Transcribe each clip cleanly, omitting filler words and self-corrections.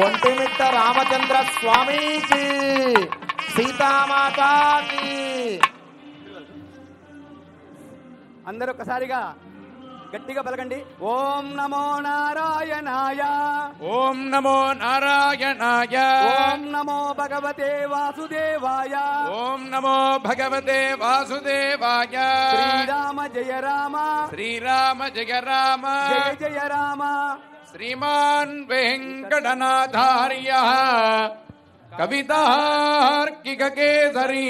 ఒంటిమిట్ట రామచంద్ర స్వామికి, సీతామాతాకి. అందరూ ఒక్కసారిగా గట్టిగా పలకండి. ఓం నమో నారాయణాయ, ఓం నమో నారాయణాయ, ఓం నమో భగవతే వాసుదేవాయ, ఓం నమో భగవతే వాసుదేవాయ. శ్రీరామ జయ రామ, శ్రీరామ జయ రామ, జయ జయ రామ. శ్రీమాన్ వెంకటనాథార్య కవితార్కిక కేసరీ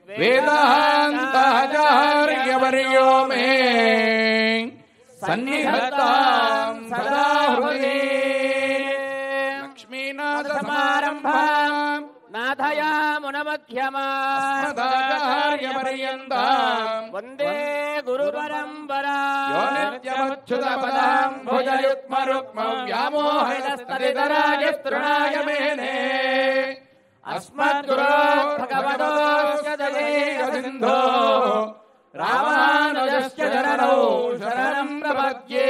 వేదాంతాచార్యవర్యో మే సన్నిధత్తాం సదా హృదయే. లక్ష్మీనాథ సమారంభాం నాథయామునమధ్యమాచార్యపర్యంతం వందే గురు పరంపరా. యో నిత్యమచ్యుతపదాం భుజయుగ్మరుక్మం వ్యామోహితస్తదితరాయ తృణాయ మేనే అస్మద్గురో భగవతోస్య దయైకసిన్ధో రామానుజస్య చరణౌ శరణం ప్రపద్యే.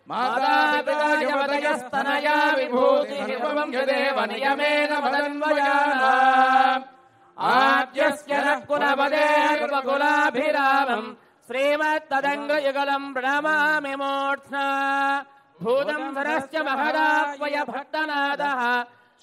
మాతాపితా యమతయస్తనయా విభూతి నిపమం యదేవ నియమేన మదన్వయానాం ఆద్యస్య నః కులపదేర్వకులాభిరామం శ్రీమత్తదంగయుగలం ప్రణమామి మూర్ధ్నా. భూతం సరస్య మహదాత్వయ భక్తనాథః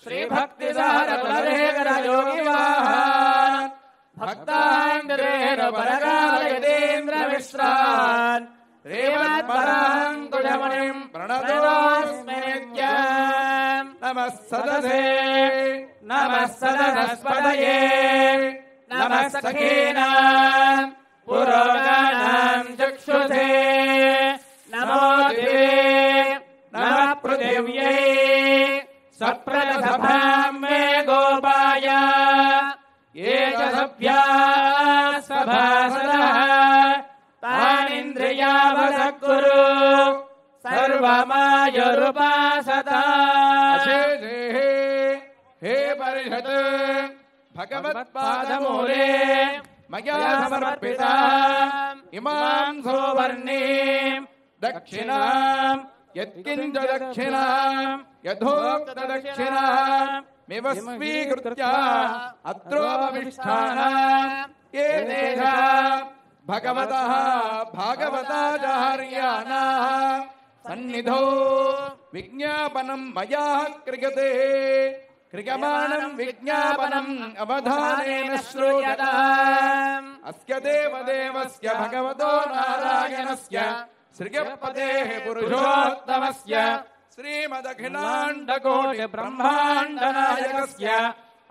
శ్రీభక్తిసారకులశేఖర యోగివాహాన్ భక్తాంధ్రేణ పరకాలయతేంద్ర మిశ్రాన్ శ్రీమత్పరాంకుశమునిం ప్రణతోస్మి నిత్యం. నమః సదసే నమః సదసస్పదయే నమః సఖీనాం పురోగానాం చక్షుషే నమో దివే నమః పృథివ్యై సప్రదసభాం మే గోపాయ ఏ చ సభ్యాः సభాసదः తానింద్రియావసక్కురు సర్వమాయురుపాసతా. హే పరిషత్ భగవత్పాదమూలే మయా సమర్పితాం ఇమాం సౌవర్ణీం దక్షిణాం యత్కించ దక్షిణాం యథోక్త దక్షిణాం మివ స్వీకృత్య అత్రోపవిష్టానాం ఏ దేశాం భగవతః భాగవతాచార్యాణాః సన్నిధౌ విజ్ఞాపనం మయా క్రియతే క్రియమాణం విజ్ఞాపనం అవధానేన శ్రూయతాం. అస్య దేవదేవస్య భగవతో నారాయణస్య శ్రియపదేః పురుషోత్తమస్య శ్రీమదఖిలాండకోటి బ్రహ్మాండనాయకస్య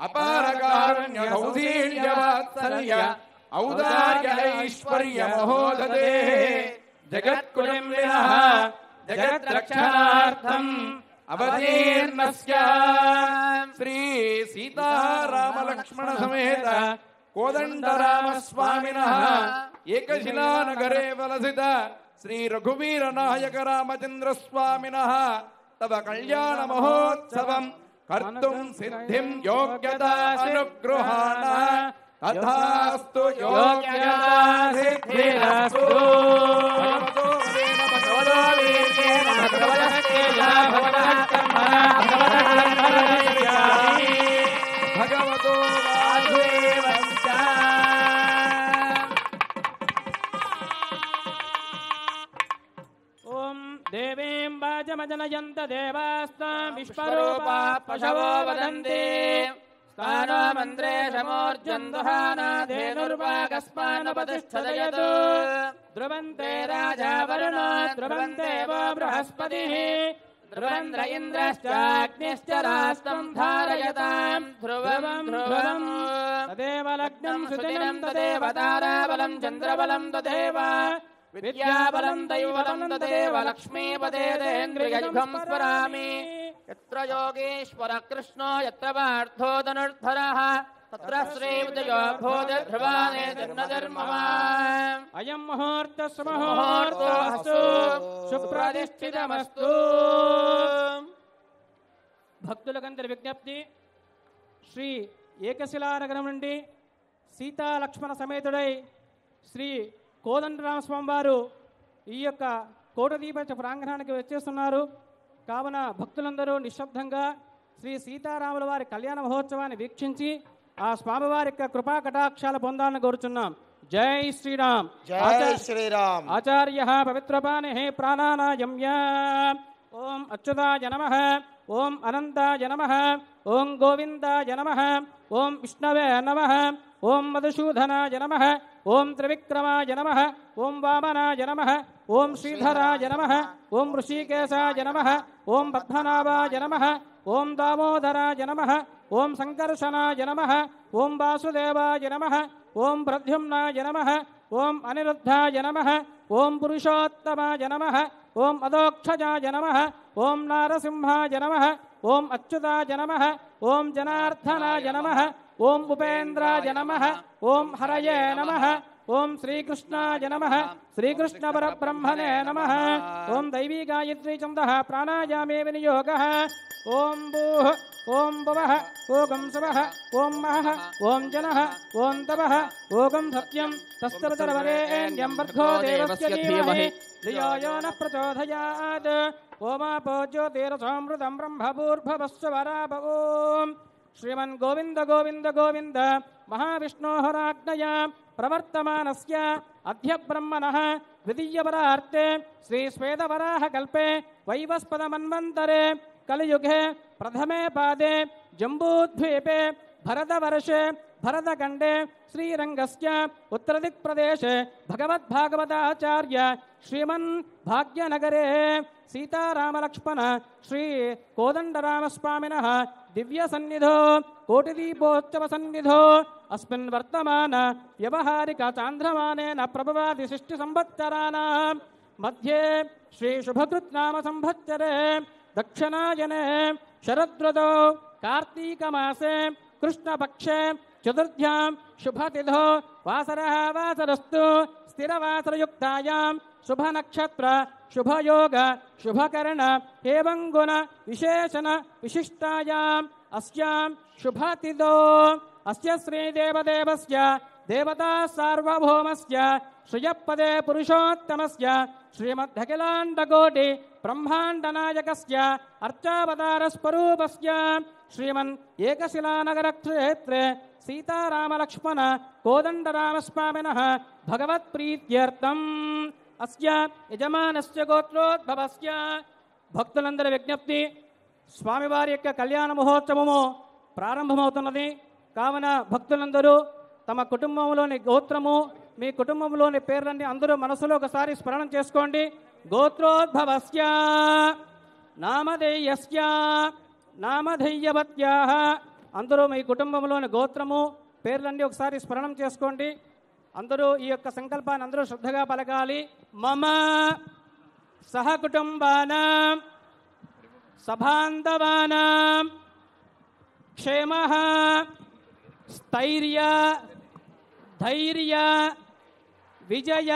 అపారకారుణ్య సౌశీల్యవాత్సల్య ఔదార్య ఐశ్వర్య మహోదదేః జగత్కుటుంబినః జగద్రక్షణార్థం అవతీర్ణస్య శ్రీ సీతారామలక్ష్మణ సమేత కోదండరామస్వామినః ఏకశిలానగరే వలసిత శ్రీ రఘువీర నాయక రామచంద్ర స్వామినః తవ కళ్యాణ మహోత్సవం కర్తుం సిద్ధిం యోగ్యతా అనుగృహాణ తథాస్తు యోగ్యతా సిద్ధిరస్తు. భగవతో ఓం దేవీం వాచమజనయంత దేవాస్తాం విశ్వరూపా పశవో వదంతి స్థానో మంత్రే సమోర్జందుహానాధేనుర్వాగస్మానుపతిష్ఠదయతు ధ్రువంతే రాజా వరుణో ధ్రువంతే వో బృహస్పతిః ధ్రువంద్ర ఇంద్రశ్చాగ్నిశ్చ రాష్ట్రం ధారయతాం ధ్రువం ధ్రువం తదేవ లగ్నం సుదినం తదేవ తారాబలం చంద్రబలం తదేవ విద్యాబలం దైవబలం తదేవ లక్ష్మీపదేంద్రియయుగం స్మరామి. యత్ర యోగేశ్వర కృష్ణో యత్ర పార్థో ధనుర్ధరః తత్ర శ్రీవిజయో భూతిర్ధ్రువానే జన్మధర్మవాన్. అయం ముహూర్తస్సు ముహూర్తోऽస్తు సుప్రతిష్ఠితమస్తు. భక్తులకందరి విజ్ఞప్తి, శ్రీ ఏకశిలానగరం నుండి సీతా లక్ష్మణ సమేతుడై శ్రీ కోదండరామస్వామి వారు ఈ యొక్క కోటదీప ప్రాంగణానికి వచ్చేస్తున్నారు. కావున భక్తులందరూ నిశ్శబ్దంగా శ్రీ సీతారాముల వారి కళ్యాణ మహోత్సవాన్ని వీక్షించి ఆ స్వామివారి యొక్క కృపా కటాక్షాలు పొందాలని కోరుచున్నాం. జై శ్రీరామ్. జై శ్రీరామ్. ఆచార్య పవిత్రపాణి ప్రాణానాయమ్య. ఓం అచ్యుతాయ నమః. ఓం అనంతాయ నమః. ఓం గోవిందాయ నమః. ఓం విష్ణవే నమః. ఓం మధుసూదనాయ నమః. ఓం త్రివిక్రమాయ నమః. ఓం వామనాయ నమః. ఓం శ్రీధరాయ నమః. ఓం ఋషికేశాయ నమః. ఓం పద్మనాభాయ నమః. ఓం దామోదరాయ నమః. ఓం సంకర్షణాయ నమః. ఓం వాసుదేవాయ నమః. ఓం ప్రద్యుమ్నాయ నమః. ఓం అనిరుద్ధాయ నమః. ఓం పురుషోత్తమాయ నమః. ఓం అదోక్షజాయ నమః. ఓం నారసింహాయ నమః. ఓం అచ్యుతాయ నమః. ఓం జనార్దనాయ నమః. ఓం ఉపేంద్రాయ నమః. ఓం హరయే నమః. ఓం శ్రీకృష్ణాయ నమః. శ్రీకృష్ణ పరబ్రహ్మణే నమః. ఓం దైవీ గాయత్రీ ఛందః ప్రాణాయామే వినియోగః. ఓం భూః ఓం భువః ఓం శుభః ఓం మహః ఓం జనః ఓం తపః ఓం సత్యం తస్తరవరేణ్యం భర్గో దేవస్య ధీమహి ధియో యో నః ప్రచోదయాత్. ఓమాపో జ్యోతిరసమృతం బ్రహ్మభూర్భువస్సు వరాభ. ఓం శ్రీమన్ గోవింద గోవింద గోవింద మహావిష్ణోహరాజ్ఞయా ప్రవర్తమానస్య అద్య బ్రహ్మణః ద్వితీయవరార్తే శ్రీ శ్వేతవరాహ కల్పే వైవస్పద మన్వంతరే కలియుగే ప్రథమే పాదే జంబూద్వీపే భరతవర్షే భరతఖండే శ్రీరంగస్య ఉత్తరదిక్ప్రదేశే భగవద్భాగవతాచార్య శ్రీమన్ భాగ్యనగరే సీతారామలక్ష్మణ శ్రీ కోదండరామస్వామినః దివ్య సన్నిధో కోటిదీపోత్సవ సన్నిధో అస్మిన్ వర్తమాన వ్యవహారిక చాంద్రమానేన ప్రభవాది సృష్టి సంవత్సరాణాం మధ్యే శ్రీ శుభకృత్ నామ సంవత్సరే దక్షిణాయనే శరదృతో కార్తీకమాసే కృష్ణపక్షే చతుర్థ్యాం శుభతిథో వాసరః వాసరస్తు స్థిరవాసరయుక్తాయాం శుభనక్షత్ర శుభయోగ శుభకరణ ఏవం గుణ విశేషణ విశిష్టాయాం అస్యాం శుభతిథో అస్య శ్రీదేవదేవస్య దేవతా సార్వభౌమస్య శ్రియపదే పురుషోత్తమస్య శ్రీమదఖిలాండకోటి బ్రహ్మాండనాయకస్య అర్చావతారస్వరూపస్య శ్రీమన్ ఏకశిలానగర క్షేత్రే సీతారామలక్ష్మణ కోదండరామస్వామినః భగవత్ప్రీత్యర్థం అస్య యజమానస్య గోత్రోద్భవస్య. భక్తులందరి విజ్ఞప్తి, స్వామివారి యొక్క కళ్యాణ మహోత్సవము ప్రారంభమవుతున్నది. కావున భక్తులందరూ తమ కుటుంబంలోని గోత్రము, మీ కుటుంబంలోని పేర్లన్నీ అందరూ మనసులో ఒకసారి స్మరణం చేసుకోండి. గోత్రోద్భవస్య నామధేయస్య నామధేయవత్యాః. అందరూ మీ కుటుంబంలోని గోత్రము పేర్లన్నీ ఒకసారి స్మరణం చేసుకోండి. అందరూ ఈ యొక్క సంకల్పాన్ని అందరూ శ్రద్ధగా పలకాలి. మమ సహకుటుంబానాం సబాంధవానాం క్షేమః స్థైర్య ధైర్య విజయ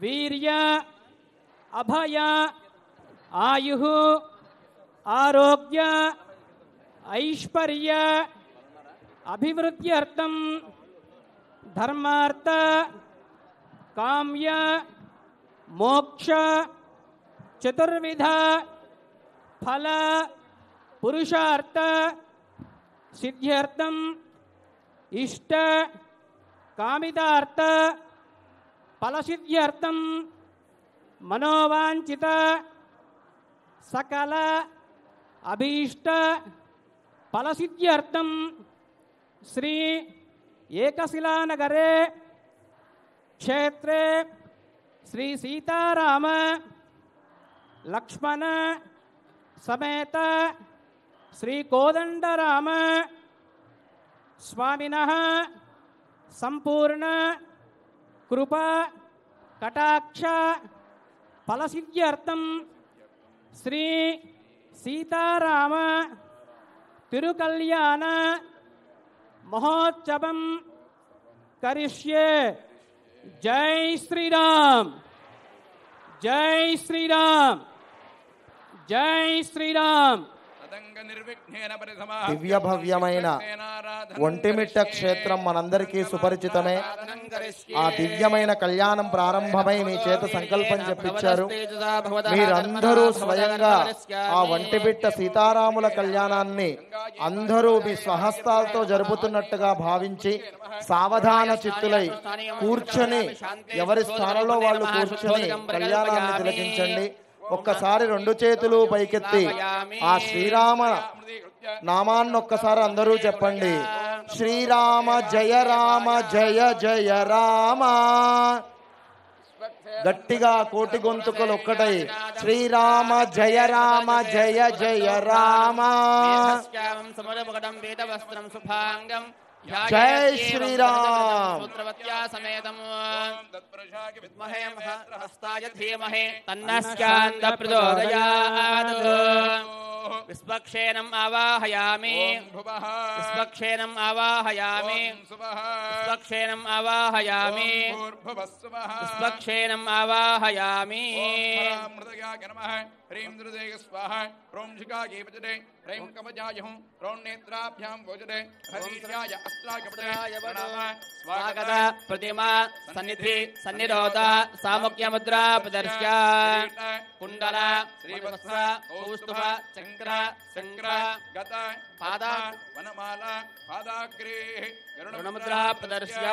వీర్య అభయ ఆయుః ఆరోగ్య ఐశ్వర్య అభివృద్ధ్యర్థం ధర్మార్థ కామ్య మోక్ష చతుర్విధ ఫల పురుషార్థ సిద్ధ్యర్థం ఇష్ట కామితార్థ ఫలసిద్ధ్యర్థం మనోవాంఛిత సకల అభీష్ట ఫలసిద్ధ్యర్థం శ్రీ ఏకశిలానగరే క్షేత్రే శ్రీ సీతారామ లక్ష్మణ సమేత శ్రీ కోదండరామ స్వామినః సంపూర్ణ కృప కటాక్ష ఫలసిద్ధ్యర్థం శ్రీ సీతారామ తిరుకల్యాణ మహోత్సవం కరిష్యే. జై శ్రీరామ్. జై శ్రీరామ్. జై శ్రీరామ్. దివ్య భవ్యమైన ఒంటిమిట్ట క్షేత్రం మనందరికీ సుపరిచితమే. ఆ దివ్యమైన కళ్యాణం ప్రారంభమై మీ చేత సంకల్పం చెప్పించారు. మీరందరూ స్వయంగా ఆ ఒంటిమిట్ట సీతారాముల కళ్యాణాన్ని అందరూ మీ స్వహస్తాలతో జరుపుతున్నట్టుగా భావించి సావధాన చిత్తులై కూర్చొని ఎవరి స్థానంలో వాళ్ళు కూర్చొని కళ్యాణాన్ని తిలకించండి. ఒక్కసారి రెండు చేతులు పైకెత్తి ఆ శ్రీరామ నామాన్ని ఒక్కసారి అందరూ చెప్పండి. శ్రీరామ జయ రామ జయ జయ రామ. గట్టిగా కోటి గొంతుకలు ఒక్కటై శ్రీరామ జయ రామ జయ జయ రామ. జై శ్రీరామ్. విశ్వక్షేణం ఆవాహయామి విశ్వక్షేణం ఆవాహయామి విశ్వక్షేణం ఆవాహయామి విశ్వక్షేణం ఆవాహయామి. హ్రీం దుర్దేయ స్వాహ హ్రోం శిఖాయే పచతే హ్రీం కవచాయహం హ్రోం నేత్రాభ్యాం గోచతే హరీర్యాయ అస్త్రాగపతే ప్రణామ స్వాగత ప్రతిమా సన్నిధి సన్నిరోధ సాముఖ్యముద్రా ప్రదర్శ్య కుండల శ్రీవత్స కౌస్తుభ చక్ర శంక్ర గత పాద వనమాల పాదాగ్రే గరుడముద్రా ప్రదర్శ్య.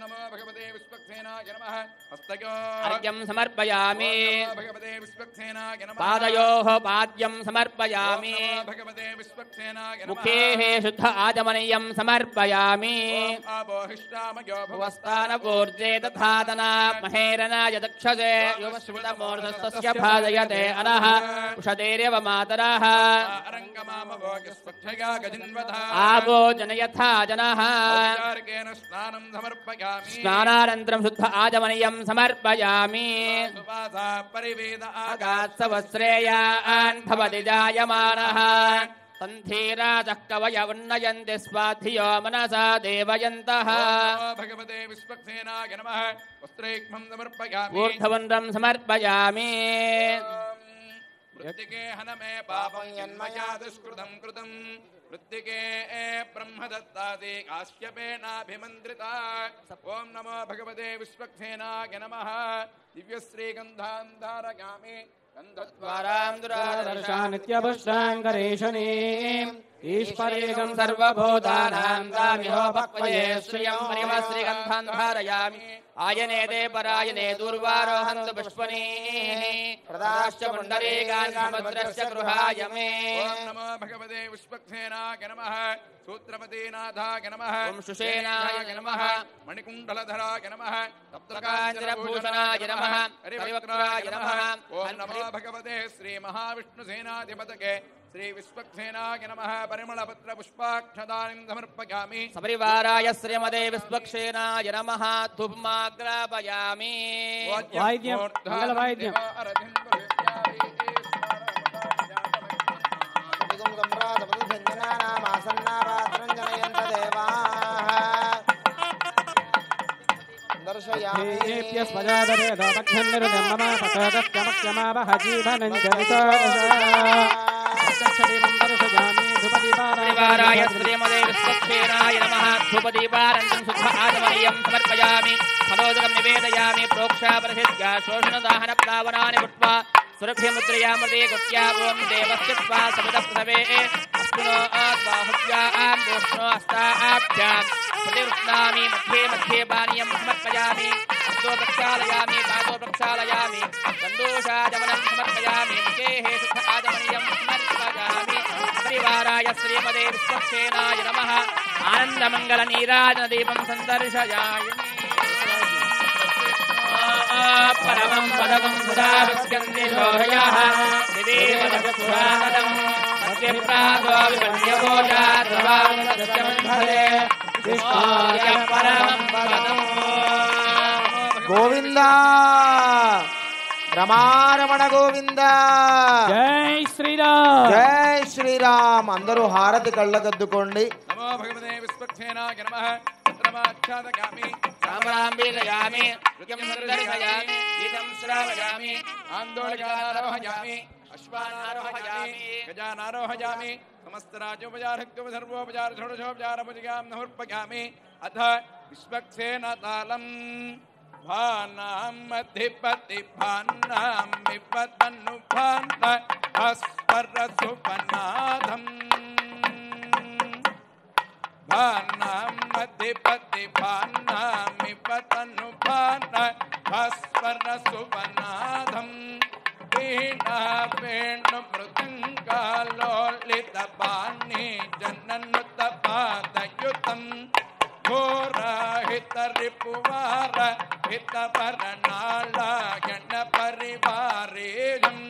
నమో భగవతే విశ్వక్సేనాయ నమః. హస్తయో అర్ఘ్యం సమర్పయామి భగవతే విశ్వక్సేనాయ నమః. పాదయోః పాద్యం సమర్పయామి భగవతే విశ్వక్సేనాయ నమః. ముఖేః శుద్ధ ఆచమనీయం సమర్పయామి. ఆపోహిష్టామయో భువస్థానపూర్జే తథాదన మహేరనాయ దక్షసే యువశ్రుతమూర్ధస్తస్య భాజయతే అనః ఉషదేరేవ మాతరః అరంగమామభోగస్వక్షయా గజిన్వధ ఆపో జనయథా జనః. ఔపచారికేన స్నానం సమర్పయామి. స్నానానంతరం శుద్ధ ఆచమనీయం సమర్పయామి. సువాసా పరివేద ఆకాశవస్త్రేయాన్ భవతి జాయమానః సంధీరాజః కవయ ఉన్నయంతి స్వాధియో మనసా దేవయంతః. భగవతే విశ్వక్సేనాయ నమః. వస్త్రైక్మం సమర్పయామి. ఊర్ధ్వపుండ్రం సమర్పయామి. వృత్తికే హనమే పాపం యన్మయా దుష్కృతం కృతం వృత్తికే బ్రహ్మదత్తాది కాశ్యపేనాభిమంత్రిత. ఓం నమో భగవతే విశ్వక్సేనాయ నమః. దివ్యశ్రీగంధాం ధారయామి. నిత్యపుష్టాంగరేషణీం ఈశ్వరేగం సర్వభూతానాం దామిహోపక్వయే శ్రియం పరిమశ్రీగంధాన్ ధారయామి. ఆయనేతే పరాయణే దూర్వారోహంతు పుష్పణీః ప్రదాశ్చ పుండరీకాన్ సముద్రస్య గృహాయ మే. ఓం నమో భగవతే విశ్వక్సేనాయ నమః. సూత్రపతీనాథాయ నమః. ఓం శుషేనాయ నమః. మణికుండలధరాయ నమః. సప్తకాంచనభూషణాయ నమః. హరివక్రాయ నమః. ఓం నమో భగవతే శ్రీ మహావిష్ణుసేనాధిపతకే శ్రీ విశ్వక్సేనాయ నమః. పరిమళపత్ర పుష్పాక్షదానిం సమర్పయామి. సపరివారాయ శ్రీమదే విశ్వక్సేనాయ నమః. ధూపమాగ్రాపయామి. వాయిద్యం మంగళవాయిద్యం. పరివారాయ శ్రీమదే విశ్వక్సేనాయ నమః. ధూపదీపానందం శుద్ధ ఆచమనీయం సమర్పయామి. ఫలోదకం నివేదయామి. ప్రోక్షాపరిషిద్గా శోషణదాహన ప్లావనాని భుక్త్వా సురభిముద్రయామృతే కృత్యా ఓం దేవస్య త్వా సమిదప్రసవే అస్మినో బాహుభ్యాం దోష్ణో హస్తాభ్యాం ప్రతివృత్నామి. మధ్యే మధ్యే పానీయం సమర్పయామి. హస్తో ప్రక్షాళయామి. పాదో ప్రక్షాళయామి. గంధూషాచమనం సమర్పయామి. ముఖేః శుద్ధ ఆచమనీయం సమర్పయామి. పరివారాయ శ్రీమదే విశ్వక్సేనాయ నమః. ఆనందమంగళ నీరాజన దీపం సందర్శయామి. పరమం పదకం సదా విస్కంది శోభయః దిదేవదస్వాగతం సత్యప్రాదో విపన్యగోచా ధ్రువాంగస్యమంధరే విష్ణోయ పరమం పదం. గోవింద రమారమణ గోవింద. జై శ్రీరామ్. జై శ్రీరామ్. అందరూ హారతి కళ్ళకద్దుకోండి. నమో భగవతే విశ్వక్సేనాయ నమః. చంద్రమాచ్ఛాదయామి. రామరాంబీలయామి. యుగం సందర్శయామి. గీతం శ్రావయామి. ఆందోళనారోహయామి. अश्वानारोहयामि गजानारोहयामि समस्तराज्योपचारक्त्व सर्वोपचार षोडशोपचारपजिगां नहुर्पयामि अथ विश्वक्सेन तालम् भानां अधिपति भानां विपदनु भान अस्परसुपनादम् भानां अधिपति भानां विपदनु भान अस्परसुपनादम् वीणा वेणु मृदङ्गालोलितपाणि जननुतपादयुतम् घोराहितरिपुवार हितपरनालायनपरिवारेयम्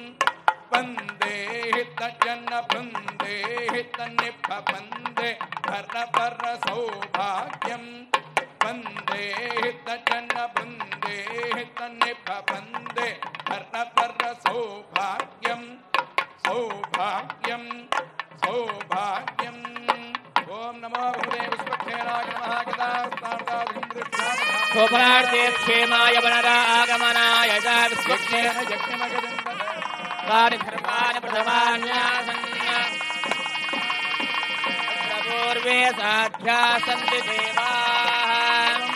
वन्दे हितजनवृन्दे हितनिभवन्दे परपरसौभाग्यम् वन्दे हितजनवृन्दे हितनिभवन्दे परपरसौभाग्यम् सौभाग्यम् सौभाग्यम् ओम नमो भगवते विश्वक्षेणाय नमः क्षेमाय वनरा आगमनाय च विश्वक्षेण कार्यधर्मान् प्रथमान्यासन्य पूर्वे साध्या सन्ति देवाः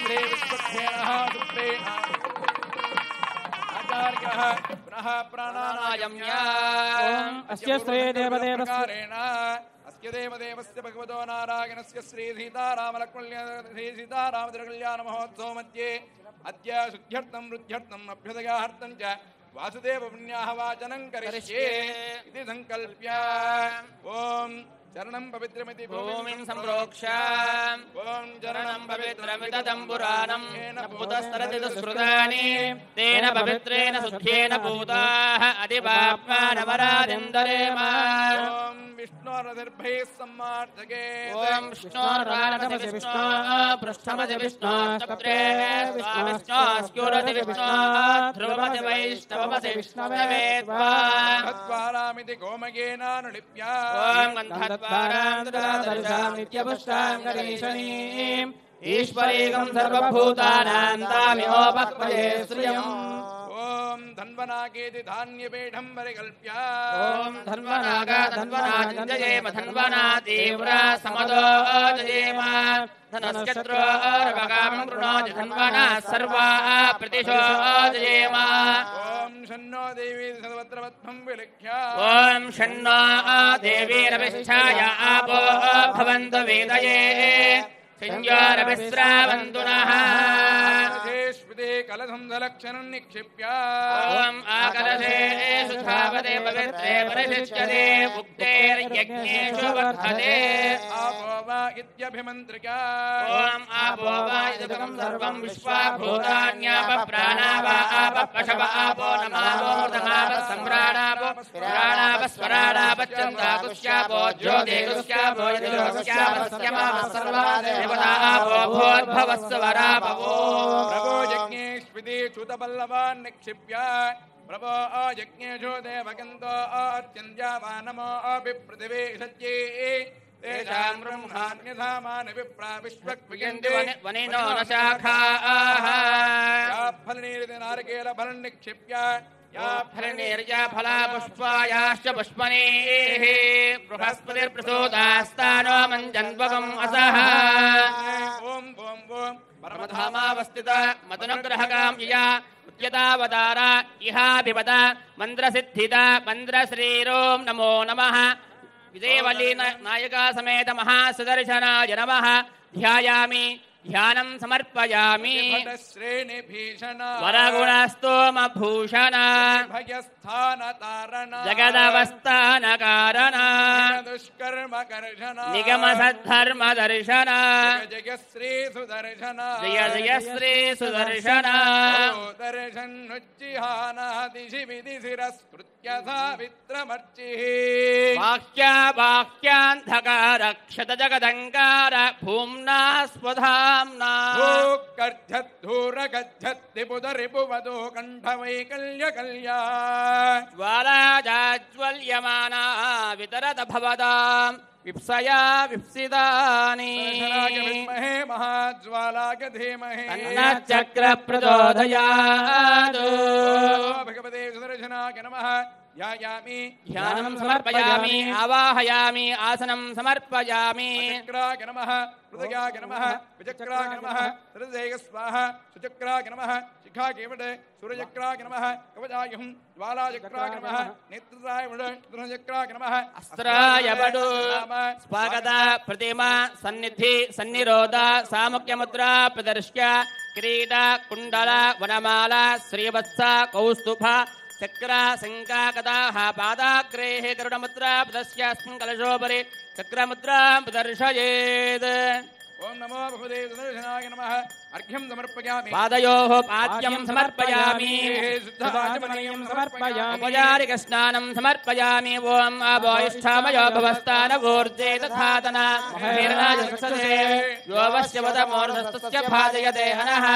विश्वक्षेणः सुप्ते आचार्यः पुनः प्राणानायम्याम् अस्य श्री देवदेवस्य अस्य देवदेवस्य भगवतो नारायणस्य श्री सीतारामकल्याण महोत्सव मध्ये अद्य शुद्ध्यर्थं वृद्ध्यर्थम् अभ्युदयार्थं च वासुदेव पुण्याः वाचनं करिष्ये इति संकल्प्य ओम चरणं पवित्रमिति भूमिं सम्प्रोक्ष ओम चरणं पवित्रमिदं पुराणं भूतस्तरति दुष्कृतानि तेन पवित्रेण शुद्धेन भूताः अधिपाप्मानवरादिन्दरेम ओम विष्णोरधिर्भैः सम्मार्जके ओम विष्णोर्वाणपति विष्णो पृष्ठपति विष्णो चक्रे विष्णो स्क्योरति विष्णो ध्रुवपति वैष्णवपति विष्णवे तद्वारामिति गोमगेनानुलिप्य ओम गन्धद्वारां नित्यपुष्टां गणेशनीम् ईश्वरीकं सर्वभूतानां तामिहोपक्वये श्रियम् ओम धन्वनागेति धान्यपीठं परिकल्प्य ओम धन्वनाजयेम धन्वना तीव्र समदो जयेम धनस्यत्रो रवगामं कृणोति धन्वना सर्वा प्रतिशो जयेम ओम शन्नो देवी सर्वत्रवत्थं विलिख्य ओम शन्नो देवीरविष्ठाय आपो भवन्तु वेदये संयोरविश्रावन्तु नः शेष्पदे कलशं सलक्षणं निक्षिप्य ओम आकलशेषु धावते पवित्रे परिशिष्यते उक्तेर्यज्ञेषु वर्धते आपो वा इत्यभिमन्त्रिका ओम आपो वा इदं सर्वं विश्वा भूतान्याप प्राणाव आप पशव आपो नमावो मृतमाप सम्राणापो प्राणाप स्वराणाप चन्दाकुष्यापो ज्योतिकुष्यापो यदुष्यापस्यमाप सर्वा देवता आपो भूर्भवस्वरापवो प्रभो यज्ञेष्विति च्युतपल्लवान् निक्षिप्य प्रभो यज्ञेषु देवगन्तो अर्चन्द्या वा नमो पृथिवे सत्ये तेषां ब्रह्मान्यधामानि विप्रा विश्वक्वियन्ते वनिनो न शाखाः फलनीरिति नारिकेलफलं निक्षिप्य फलनिर्या फला पुष्पायाश्च पुष्पणेः बृहस्पतिर्प्रसूतास्तानो मञ्जन्वकम् असः ओम ओम ओम परमधामावस्थित मदनुग्रहकां यया उद्यतावतार इहाभिपद मन्द्रसिद्धिता मन्द्रश्रीरों नमो नमः विजयवल्ली नायिका समेत महासुदर्शनाय नमः ध्यायामि ध्यानं समर्पयामि वरगुणस्तोमभूषण जगदवस्थानकारण निगमसद्धर्मदर्शन जय श्री सुदर्शन जय जय श्री सुदर्शन दर्शन्नुच्चिहानादिशिविधिशिरस्कृत्य सावित्रमर्चिः वाक्या वाक्यान्धकार क्षत जगदङ्कार भूम्ना स्वधाम्ना धूरगच्छत्तिपुदरिपुवदो कण्ठवैकल्यकल्या ज्वालाजाज्वल्यमाना वितरत भवताम् विप्सया विप्सितानि विद्महे महाज्वालाय धीमहि अन्नचक्र प्रचोदयात् भगवते सुदर्शनाय नमः ध्यायामि ध्यानं समर्पयामि आवाहयामि आसनं समर्पयामि चक्राय नमः हृदयाय नमः विचक्राय नमः हृदये स्वाहा सुचक्राय नमः शिखा केवटे सूर्यचक्राय नमः कवचाय हुं ज्वालाचक्राय नमः नेत्राय वडे चक्राय नमः अस्त्राय वडु स्वागत प्रतिमा सन्निधि सन्निरोध सामुख्यमुद्रा प्रदर्श्य किरीट कुण्डल वनमाला श्रीवत्स कौस्तुभ चक्र शङ्का कदाः पादाग्रेः गरुडमुद्रा प्रदर्श्यास्मिन् कलशोपरि चक्रमुद्रा प्रदर्शयेत् ओम नमो भगवते सुदर्शनाय नमः अर्घ्यं समर्पयामि पादयोः पाद्यं समर्पयामि शुद्धाचमनीयं समर्पयामि उपचारिक स्नानं समर्पयामि ओम अवोष्ठामयो भवस्थानवूर्जे तथातन हीर्णाजसुषे योवश्यवतमोर्धस्तस्य भाजयते हनः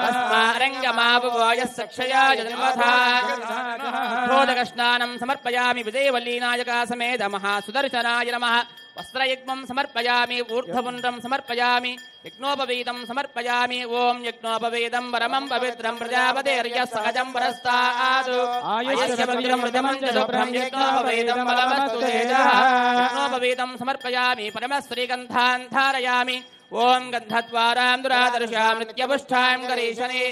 तस्मारङ्गमावोयः सक्षया जन्मथा भोदक स्नानं समर्पयामि विजयवल्लीनायका समेत महासुदर्शनाय नमः वस्त्रयुग्मं समर्पयामि ऊर्ध्वपुण्ड्रं समर्पयामि यज्ञोपवीतं समर्पयामि ओम यज्ञोपवीतं परमं पवित्रं प्रजापतेर्यः सहजं परस्तात् आयुष्यवज्रं मृदमं च शुभ्रं यज्ञोपवीतं बलमस्तु तेजः यज्ञोपवीतं समर्पयामि परमश्रीगन्धान् धारयामि ओम गन्धद्वारां दुरादर्शां नित्यपुष्टां करीशने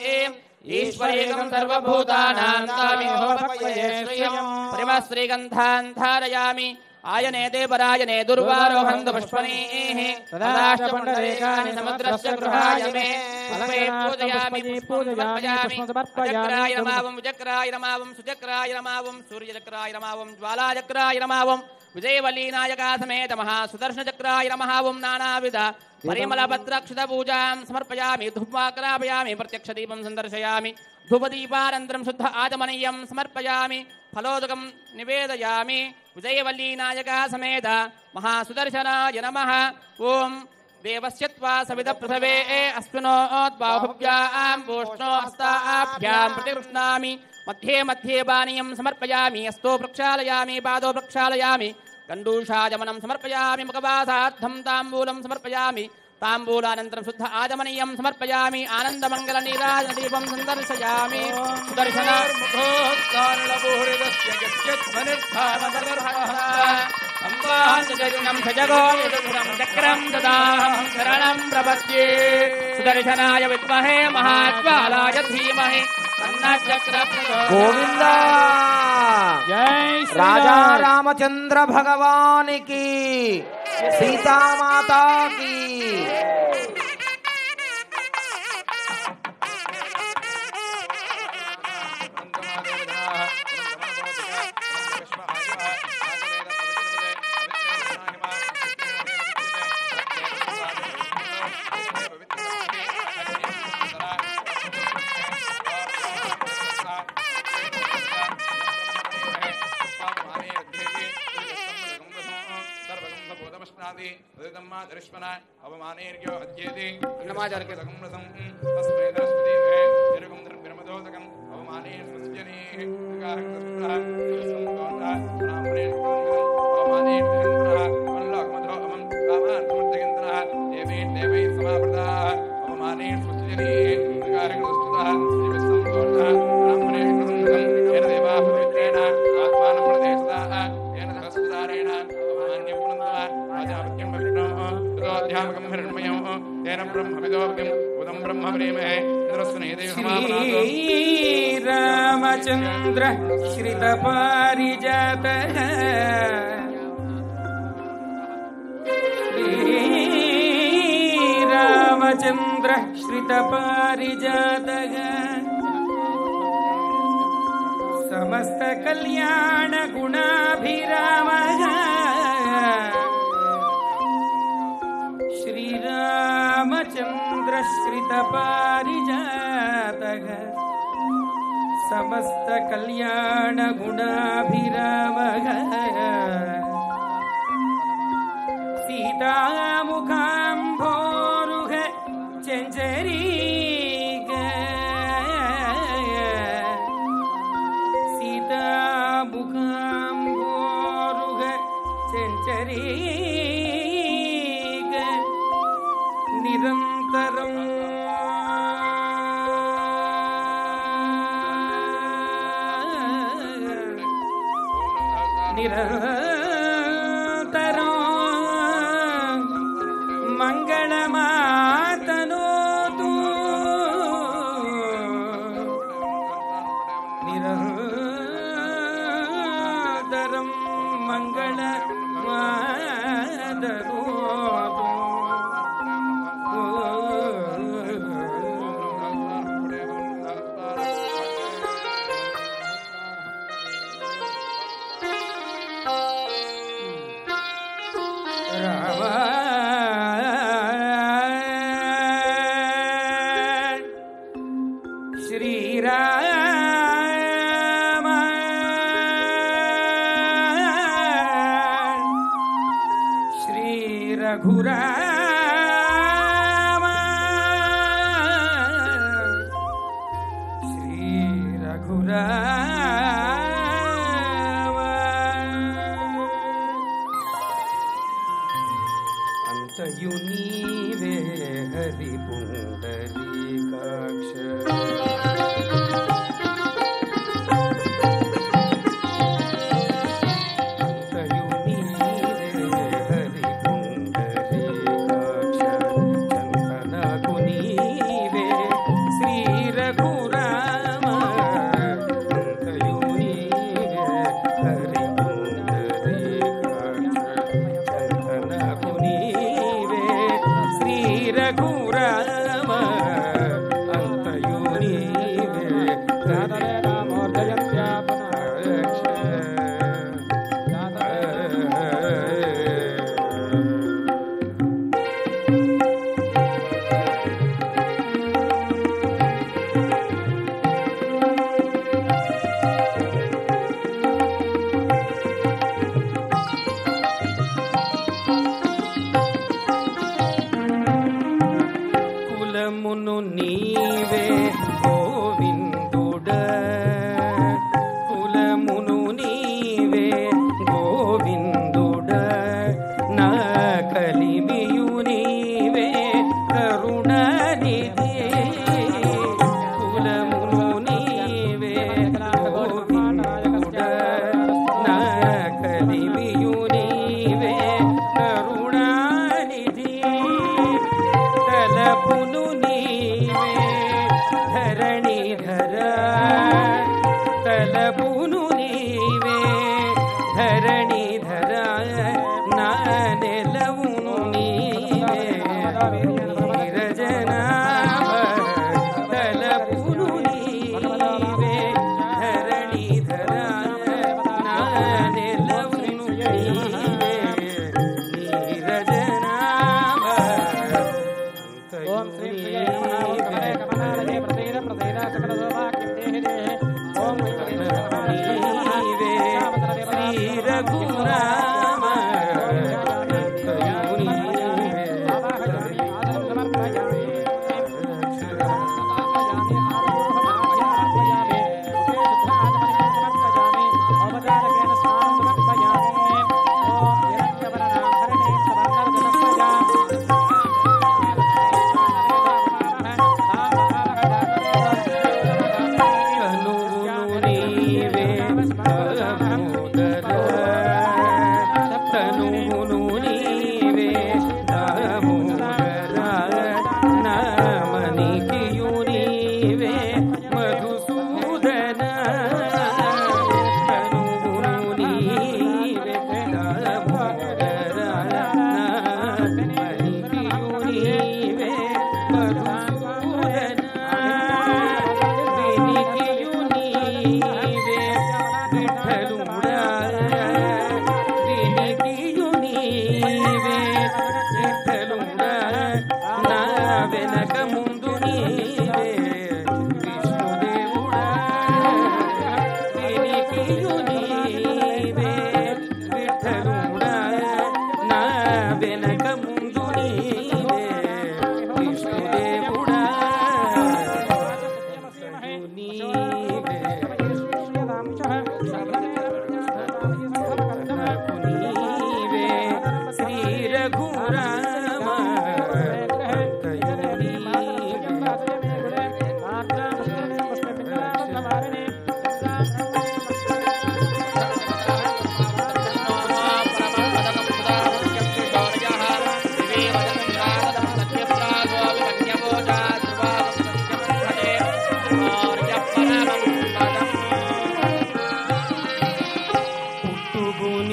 ईश्वरेकं सर्वभूतानां तामिहोपक्वये श्रियं परमश्रीगन्धान् धारयामि आयने देवरायने दुर्वारोहन्त पुष्पणेः तदाष्टपुण्डरीकानि समुद्रस्य गृहाय मे पुष्पे पूजयामि पुष्पमर्पयामि चक्राय नमावं विचक्राय नमावं सुचक्राय नमावं सूर्यचक्राय नमावं ज्वालाचक्राय नमावं विजयवल्लीनायका समेत महासुदर्शनचक्राय नमः ओं नानाविध परिमलपत्राक्षतपूजां समर्पयामि धूपमाग्रापयामि प्रत्यक्षदीपं सन्दर्शयामि धूपदीपानन्तरं शुद्ध आचमनीयं समर्पयामि फलोदकं निवेदयामि विजयवल्लीनायका समेत महासुदर्शनाय नमः ओं देवस्य त्वा सवितपृथवे अस्मिनोद्बाहुभ्यां पूष्णो हस्ताभ्यां प्रतिगृह्णामि मध्ये मध्ये पानीयं समर्पयामि हस्तो प्रक्षालयामि पादो प्रक्षालयामि कण्डूषाचमनं समर्पयामि मुखवासार्थं ताम्बूलं समर्पयामि ताम्बूलानन्तरं शुद्ध आचमनीयं समर्पयामि आनन्दमङ्गलनीराजदीपं सन्दर्शयामि सुदर्शनमुखोत्तारणपूरितस्य यज्ञत्वनिर्धानदर्शनं सजगोविदुरं चक्रं ददाहं शरणं प्रपद्ये सुदर्शनाय विद्महे महाज्वालाय धीमहि गोविंद जय राजा रामचंद्र भगवान की सीता माता की अवमानेर्यो अध्येति नमाचार्यकं तस्मै सरस्वतीमहे निरुगं द्रव्यमदोदकम् अवमानेन स्वस्यनेः विकाहकस्तः संगोधा ब्राह्मणेन अवमानेन वल्लकमधो अमं कामान् समर्थयन्तः देवै समाप्रदाः अवमानेन स्वस्यनेः विकाहकस्तः दिवसंगोधा ब्राह्मणेन येन देवाः पवित्रेण आत्मानं प्रदेशतः येन सहस्रदारेण अवमान्यपुनन्दः राजापत्यं पवित्रं ध्यामकं हिरण्मयं तेन ब्रह्मविदोऽग्निं उदं ब्रह्म प्रेमहे इंद्रस्वनेदेव समापनातो श्रीरामचन्द्र श्रितपारिजातः श्रीरामचन्द्र श्रितपारिजातः समस्तकल्याणगुणाभिरामः श्रीरामचन्द्र श्रितपारिजातः समस्तकल्याणगुणाभिरामः सीतामुखाम्भोरुह चञ्चरीक सीतामुखाम्भोरुह चञ्चरीक निरन्तरम् నిరంతరం మంగళమాతనోతు నిరంతరం మంగళమాతనోతు శ్రీరామ శ్రీ రఘురామ శ్రీ రఘురామ అంతయు నీవే హరి పుండరీకాక్ష కులమును నీవే గోవిందుడ కులమును నీవే గోవిందుడ నా కలిమియు నీవే కరుణనిధి కులమును నీవే గోవిందుడ నా కలిమియు నీవే కరుణనిధి తలపును నీవే ధరణిధర తలపును నీవే ధరణిధర నా నెలవును నీవే నీరజనాభ తలపును నీవే ధరణిధర నా నెలవును నీవే నీరజనాభ ఓం శ్రీ ప్రియే నమః కమలే కమలాలయే ప్రతేర ప్రతేర సకల సౌభాగ్యం దేహి దేహి ఓం శ్రీ శ్రీ రఘురామ కనువును నీవే దామోదర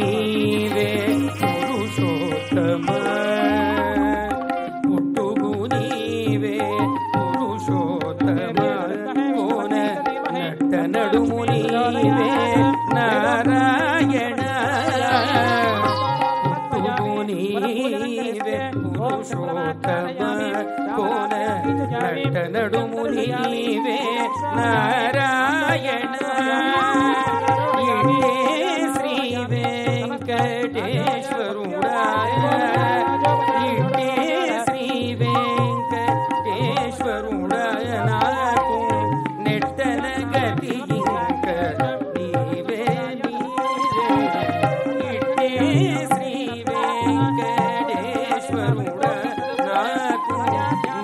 నీవే పురుషోత్తమ పుట్టుగు నీవే పురుషోత్తమ కోన నట్ట నడుము నీవే నారాయణ పుట్టుగు నీవే పురుషోత్తమ కోన నట్ట నడుము నీవే నారాయణ ఇడే శ్రీ వెంకటేశ్వరుడాయ ఇడే శ్రీ వెంకటేశ్వరుడాయ నాకు నెట్టన గతి ఇంక నీవే నీవే ఇడే శ్రీ వెంకటేశ్వరుడాయ నాకు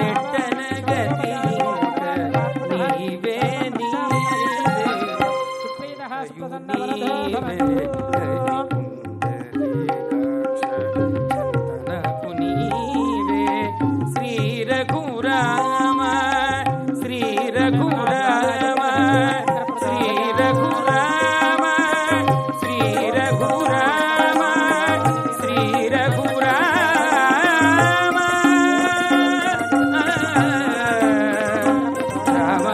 నెట్టన గతి ఇంక నీవే శ్రీ రఘురామ శ్రీ రఘురామ శ్రీ రఘురామ శ్రీ రఘురామ శ్రీ రఘురామ రామ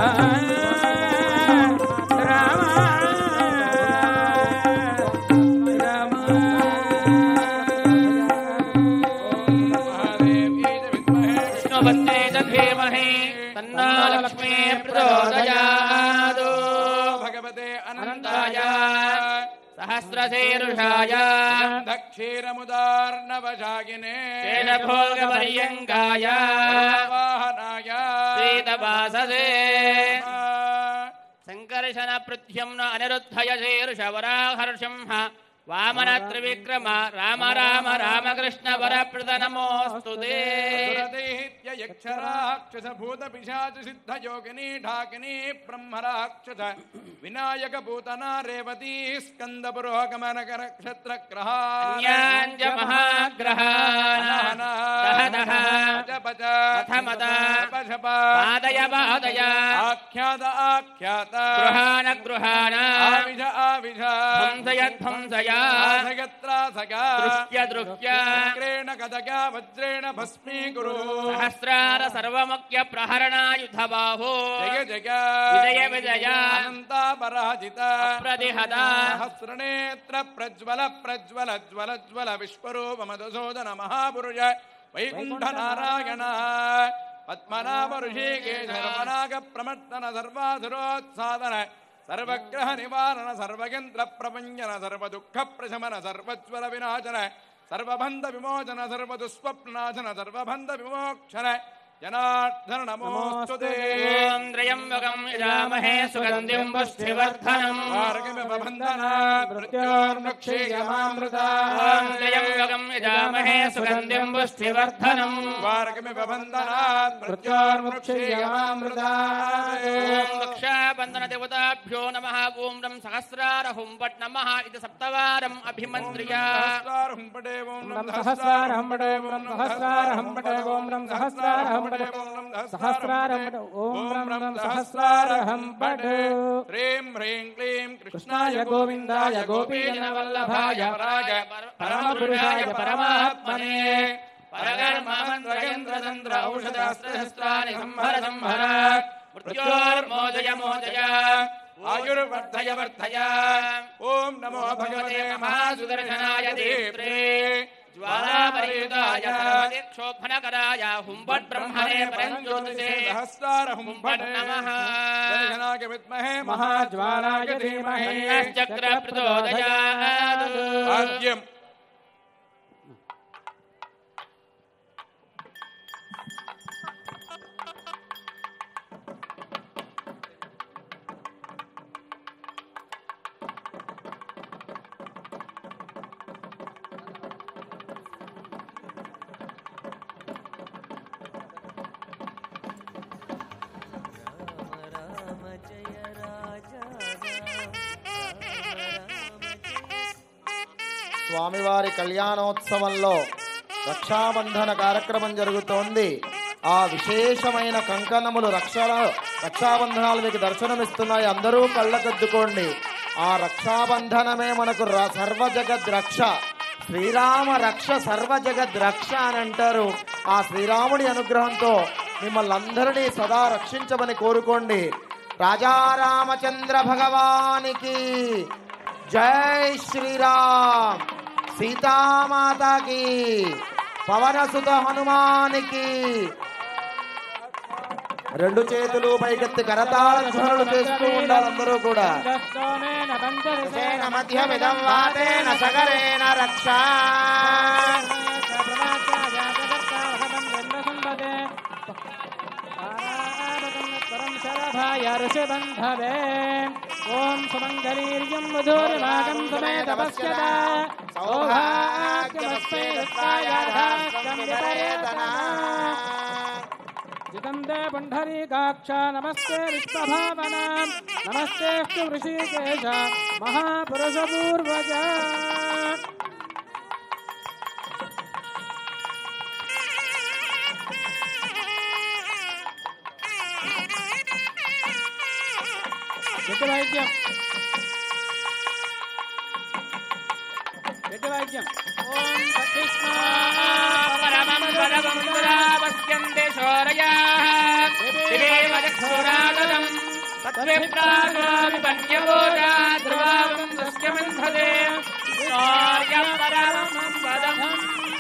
वन्दे धीमहि तन्नो लक्ष्मी प्रचोदयात् भगवते अनन्ताय सहस्रशीर्षाय दक्षीरमुदार्णवशागिने तेन भोगपर्यङ्काय वाहनाय श्रीतवाससे सङ्कर्षणप्रद्युम्न अनिरुद्धय शीर्षवराहर्षंह वामन त्रिविक्रम राम राम रामकृष्ण वरप्रद नमोऽस्तु ते यक्षराक्षस भूत पिशाच सिद्ध योगिनी ढाकिनी ब्रह्मराक्षस विनायक पूतना रेवती स्कंद पुरोगमन नक्षत्र ग्रहान्याञ्च महाग्रहान् दह पथमत पादय पादय आख्यात आख्यात गृहाण गृहाण आविष आविष ध्वंसय ध्वंसय दृश्य दृश्य वज्रेण कदगा वज्रेण भस्मीकुरु सहस्रार सर्वमुख्य प्रहरणायुधबाहो जय जय विजय विजय अनंता पराजित प्रतिहत सहस्रनेत्र प्रज्वल प्रज्वल ज्वल ज्वल विश्वरूप मधुसूदन महापुरुष वैकुंठ नारायण पद्मनाभ ऋषिकेश रमनाग प्रमर्तन सर्वासुरोत्सादन सर्वग्रह निवारण सर्वयंत्र प्रपंचन सर्वदुःख प्रशमन सर्वज्वल विनाशन सर्वबंध विमोचन सर्वदुष्स्वप्नाशन सर्वबंध विमोक्षण जनार्दन नमोस्तुते ओम त्र्यंबकं यजामहे सुगंधिं पुष्टिवर्धनम् मार्गमिवबन्धनात् मृत्योर्मुक्षीयमामृतात् ओम त्र्यंबकं यजामहे सुगंधिं पुष्टिवर्धनम् मार्गमिवबन्धनात् मृत्योर्मुक्षीयमामृतात् ओम रक्षाबन्धन देवताभ्यो नमः ओम रं सहस्रारहुं पट् नमः इति सप्तवारम् अभिमन्त्र्य सहस्रारहुं पटे ओम रं सहस्रारहं पटे ओम रं सहस्रारहं पटे ओम रं सहस्रारहं सहस्रारहं ओम रं सहस्रारहं पट ह्रीं ह्रीं क्लीं कृष्णाय गोविन्दाय गोपीजनवल्लभाय परमपुरुषाय परमात्मने परकर्ममन्त्रयन्त्रतन्त्र औषधास्त्रशस्त्राणि संहर संहर मृत्योर्मोदय मोदय आयुर्वर्धय वर्धय ओम नमो भगवते महासुदर्शनाय देत्रे ज्वालापरियुताय सर्वदिक्षोभनकराय हुम्पट् ब्रह्मणे परञ्ज्योतिषे सहस्रारहुं हुम्पट् नमः दर्शनाय विद्महे महाज्वालाय धीमहि चक्र प्रचोदयात् आद्यम् స్వామివారి కళ్యాణోత్సవంలో రక్షాబంధన కార్యక్రమం జరుగుతోంది. ఆ విశేషమైన కంకణములు రక్షాబంధనాలు మీకు దర్శనమిస్తున్నాయి. అందరూ కళ్ళకద్దుకోండి. ఆ రక్షాబంధనమే మనకు సర్వజగద్ రక్ష. శ్రీరామ రక్ష సర్వజగద్ రక్ష అని అంటారు. ఆ శ్రీరాముడి అనుగ్రహంతో మిమ్మల్ని అందరినీ సదా రక్షించమని కోరుకోండి. రాజా రామచంద్ర భగవానికి జై శ్రీరామ్. సీతామాతాకి, పవనసుత హనుమానికి. రెండు చేతులు పైకెత్తి కరతాళ ధ్వనులు చేస్తూ ఉండాలి అందరూ కూడా. మధ్యమిదం వాతేన సగరేణ రక్ష. ఋషిబంధవే ఓం సుమంగళీర్యం మధురిమాగం సమేత పశ్యత సౌభాగ్యమస్మై దత్తాయాధాస్తం విపరేతనా. జితంతే పుండరీకాక్ష నమస్తే విశ్వభావన నమస్తే ఋషికేశ మహాపురుష పూర్వజ. వైద్యం ఓం పరమం పరమం పశ్యంతే శౌర్యాః దేవ చక్షురాగతం తత్విప్రాగోపన్యవోజా ధ్రువం దృశ్యమంధదే శౌర్యం పరమం పదం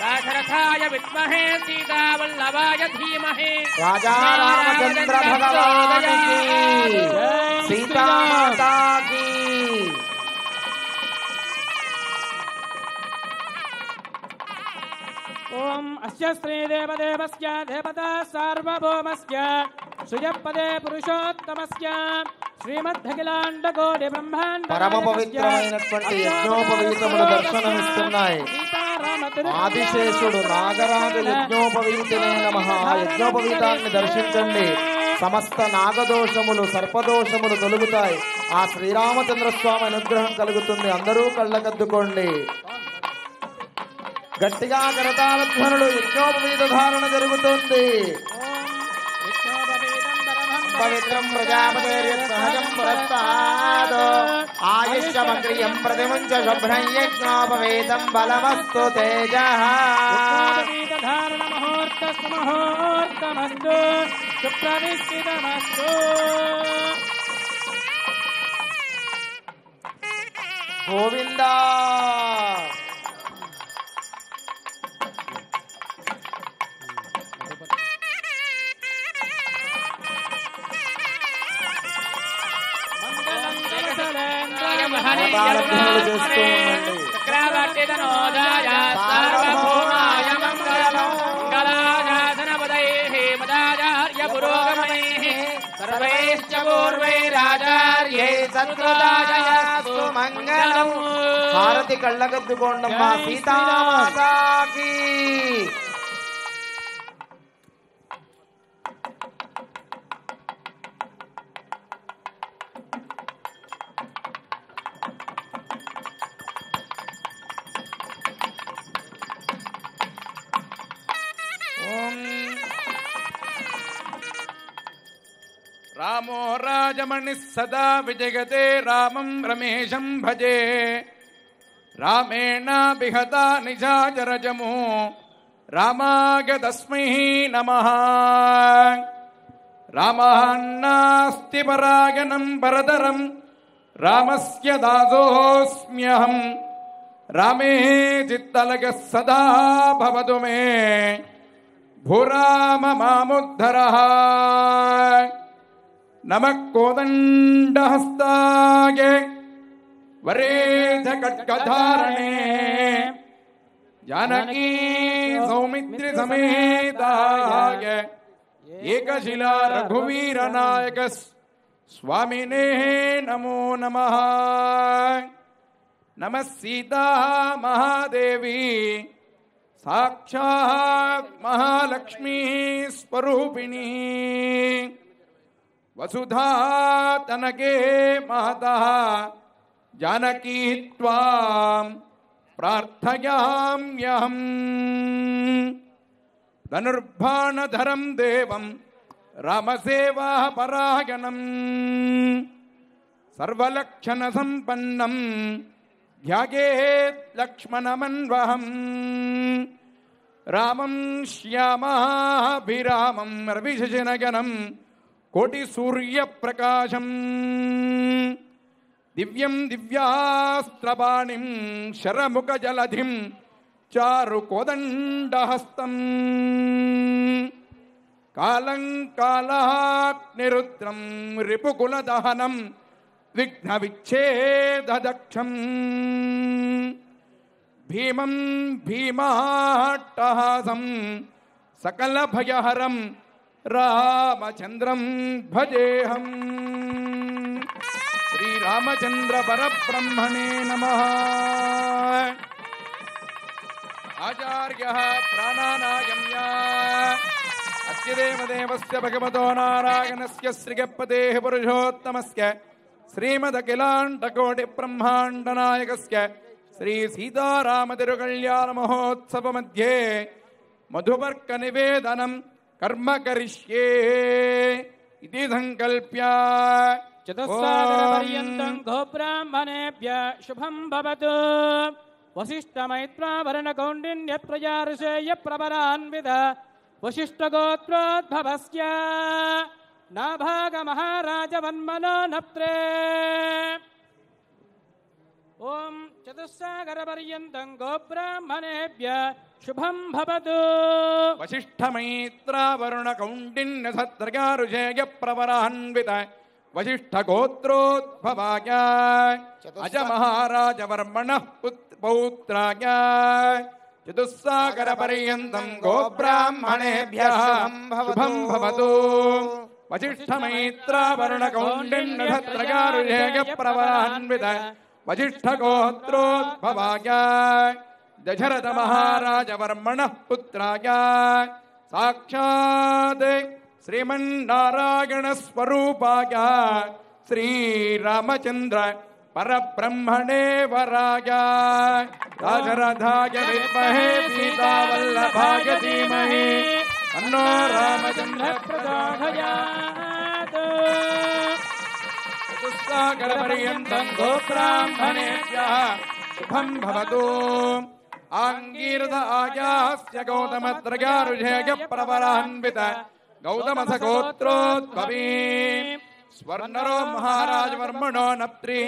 దాశరథాయ విద్మహే సీతావల్లభాయ ధీమహి. రాజా రామచంద్ర భగవానికి, సీతామాతాకి. ఓం అస్య శ్రీదేవదేవస్య దేవతా సార్వభౌమస్య సుజపదే పురుషోత్తమస్య శ్రీమద్దఖిలాండకోటి బ్రహ్మాండ పరమ పవిత్రమైనటువంటి యజ్ఞోపవీతములు దర్శనమిస్తున్నాయి. ఆదిశేషుడు నాగరాజ యజ్ఞోపవీతమే నమః. ఆ యజ్ఞోపవీతాన్ని దర్శించండి. సమస్త నాగదోషములు సర్పదోషములు తొలుగుతాయి. ఆ శ్రీరామచంద్రస్వామి అనుగ్రహం కలుగుతుంది. అందరూ కళ్ళకద్దుకోండి. గట్టిగా కరతాళ ధ్వనులు. యజ్ఞోపవీత ధారణ జరుగుతుంది. పవిత్రం ప్రజాపతిర్యత్సహజం పురస్తాద్ ఆయుష్యమగ్రియం ప్రతిముంచ శుభ్రం యజ్ఞోపవీతం బలమస్తు తేజః. ధారణ ముహూర్తస్తు ముహూర్తమస్తు సుప్రతిష్ఠితమస్తు. గోవిందా. చక్రవర్తి తనోజాయ సార్వభౌమాయ మంగళం మంగళాశాసనపదైః మదాచార్య పురోగమైః సర్వైశ్చ పూర్వైరాచార్యై సత్కృతాయాస్తు మంగళం. హారతి కళ్ళగద్దుకోండమ్మా. సీతామాతాకి. రామో రాజమణి సదా విజగతే రామం రమేశం భజే. రామేణ బిహతా నిజాచరజము రామాగతస్మై నమః. రామాన్నాస్తి పరాగణం పరతరం రామస్య దాసోస్మ్యహం. రామే చిత్తలగ సదా భవతు మే భూరామ మాముద్ధరః. నమః కోదండహస్తాయ వరేధ ఖడ్గధారణే జానకీ సౌమిత్రి సమేతాయ ఏకశిలా రఘువీర నాయక స్వామినే నమో నమః. నమః సీతా మహాదేవి సాక్షాత్ మహాలక్ష్మీ స్వరూపిణీ వసుధా తనకే మాతః జానకీ త్వాం ప్రార్థయామ్యహం. ధనుర్బాణధరం దేవం రామసేవా పరాయణం సర్వలక్షణ సంపన్నం ధ్యాయేత్ లక్ష్మణమన్వహం రామం శ్యామాభిరామం రవిశశనగనం కోటి సూర్యప్రకాశం దివ్యం దివ్యాస్త్రపాణిం శరముఖజలధిం చారు కోదండహస్తం కాలం కాలాగ్నిరుద్రం రిపుకులదహనం విఘ్న విచ్ఛేదదక్షం భీమం భీమాట్టహాసం సకల భయహరం రామచంద్రం భజేహం. శ్రీరామచంద్ర పరబ్రహ్మణే నమః. ఆచార్యః ప్రాణానాగమ్య అత్యదేవదేవస్య భగవతో నారాయణస్య శ్రీగపదేః పురుషోత్తమస్య శ్రీమదఖిలాండకోటి బ్రహ్మాండనాయకస్య శ్రీ సీతారామతిరుకళ్యాణ మహోత్సవ మధ్యే మధుపర్క నివేదనం కర్మ కరిష్యే ఇది సంకల్ప్య చతుస్సాగరపర్యంతం గోబ్రాహ్మణేభ్యః శుభం భవతు. వసిష్ఠమైత్రావరణకౌండిన్య ప్రజాఋషేయ ప్రవరాన్విత వసిష్ఠగోత్రోద్భవస్య నాభాగమహారాజవన్మనో నప్త్రే. ఓం చతుస్సాగరపర్యంతం గోబ్రాహ్మణేభ్యः శుభం భవతు. వసిష్ఠమైత్రావరుణకౌండిన్య సత్రగారుషేయ ప్రవరాన్విత వసిష్ఠగోత్రోద్భవాయ అజమహారాజవర్మణః పౌత్రాయ చతుస్సాగరపర్యంతం గోబ్రాహ్మణేభ్యः శుభం భవతు. వసిష్ఠమైత్రావరుణకౌండిన్య సత్రగారుషేయ ప్రవరాన్విత వసిష్ఠగోత్రోద్భవాయ దశరథ మహారాజవర్మణః పుత్రాయ సాక్షాత్ శ్రీమన్నారాయణ స్వరూపాయ శ్రీరామచంద్ర పరబ్రహ్మణే వరాయ దాశరథాయ విద్మహే సీతావల్లభాయ ధీమహి తన్నో రామచంద్ర ప్రచోదయాత్. చతుస్సాగరపర్యంతం గోబ్రాహ్మణేభ్యः శుభం భవతు. ఆంగీరద ఆయాస్య గౌతమత్రయారుషేయ ప్రవరాన్విత గౌతమస గోత్రోద్భవీ స్వర్ణరో మహారాజవర్మణో నప్త్రీ.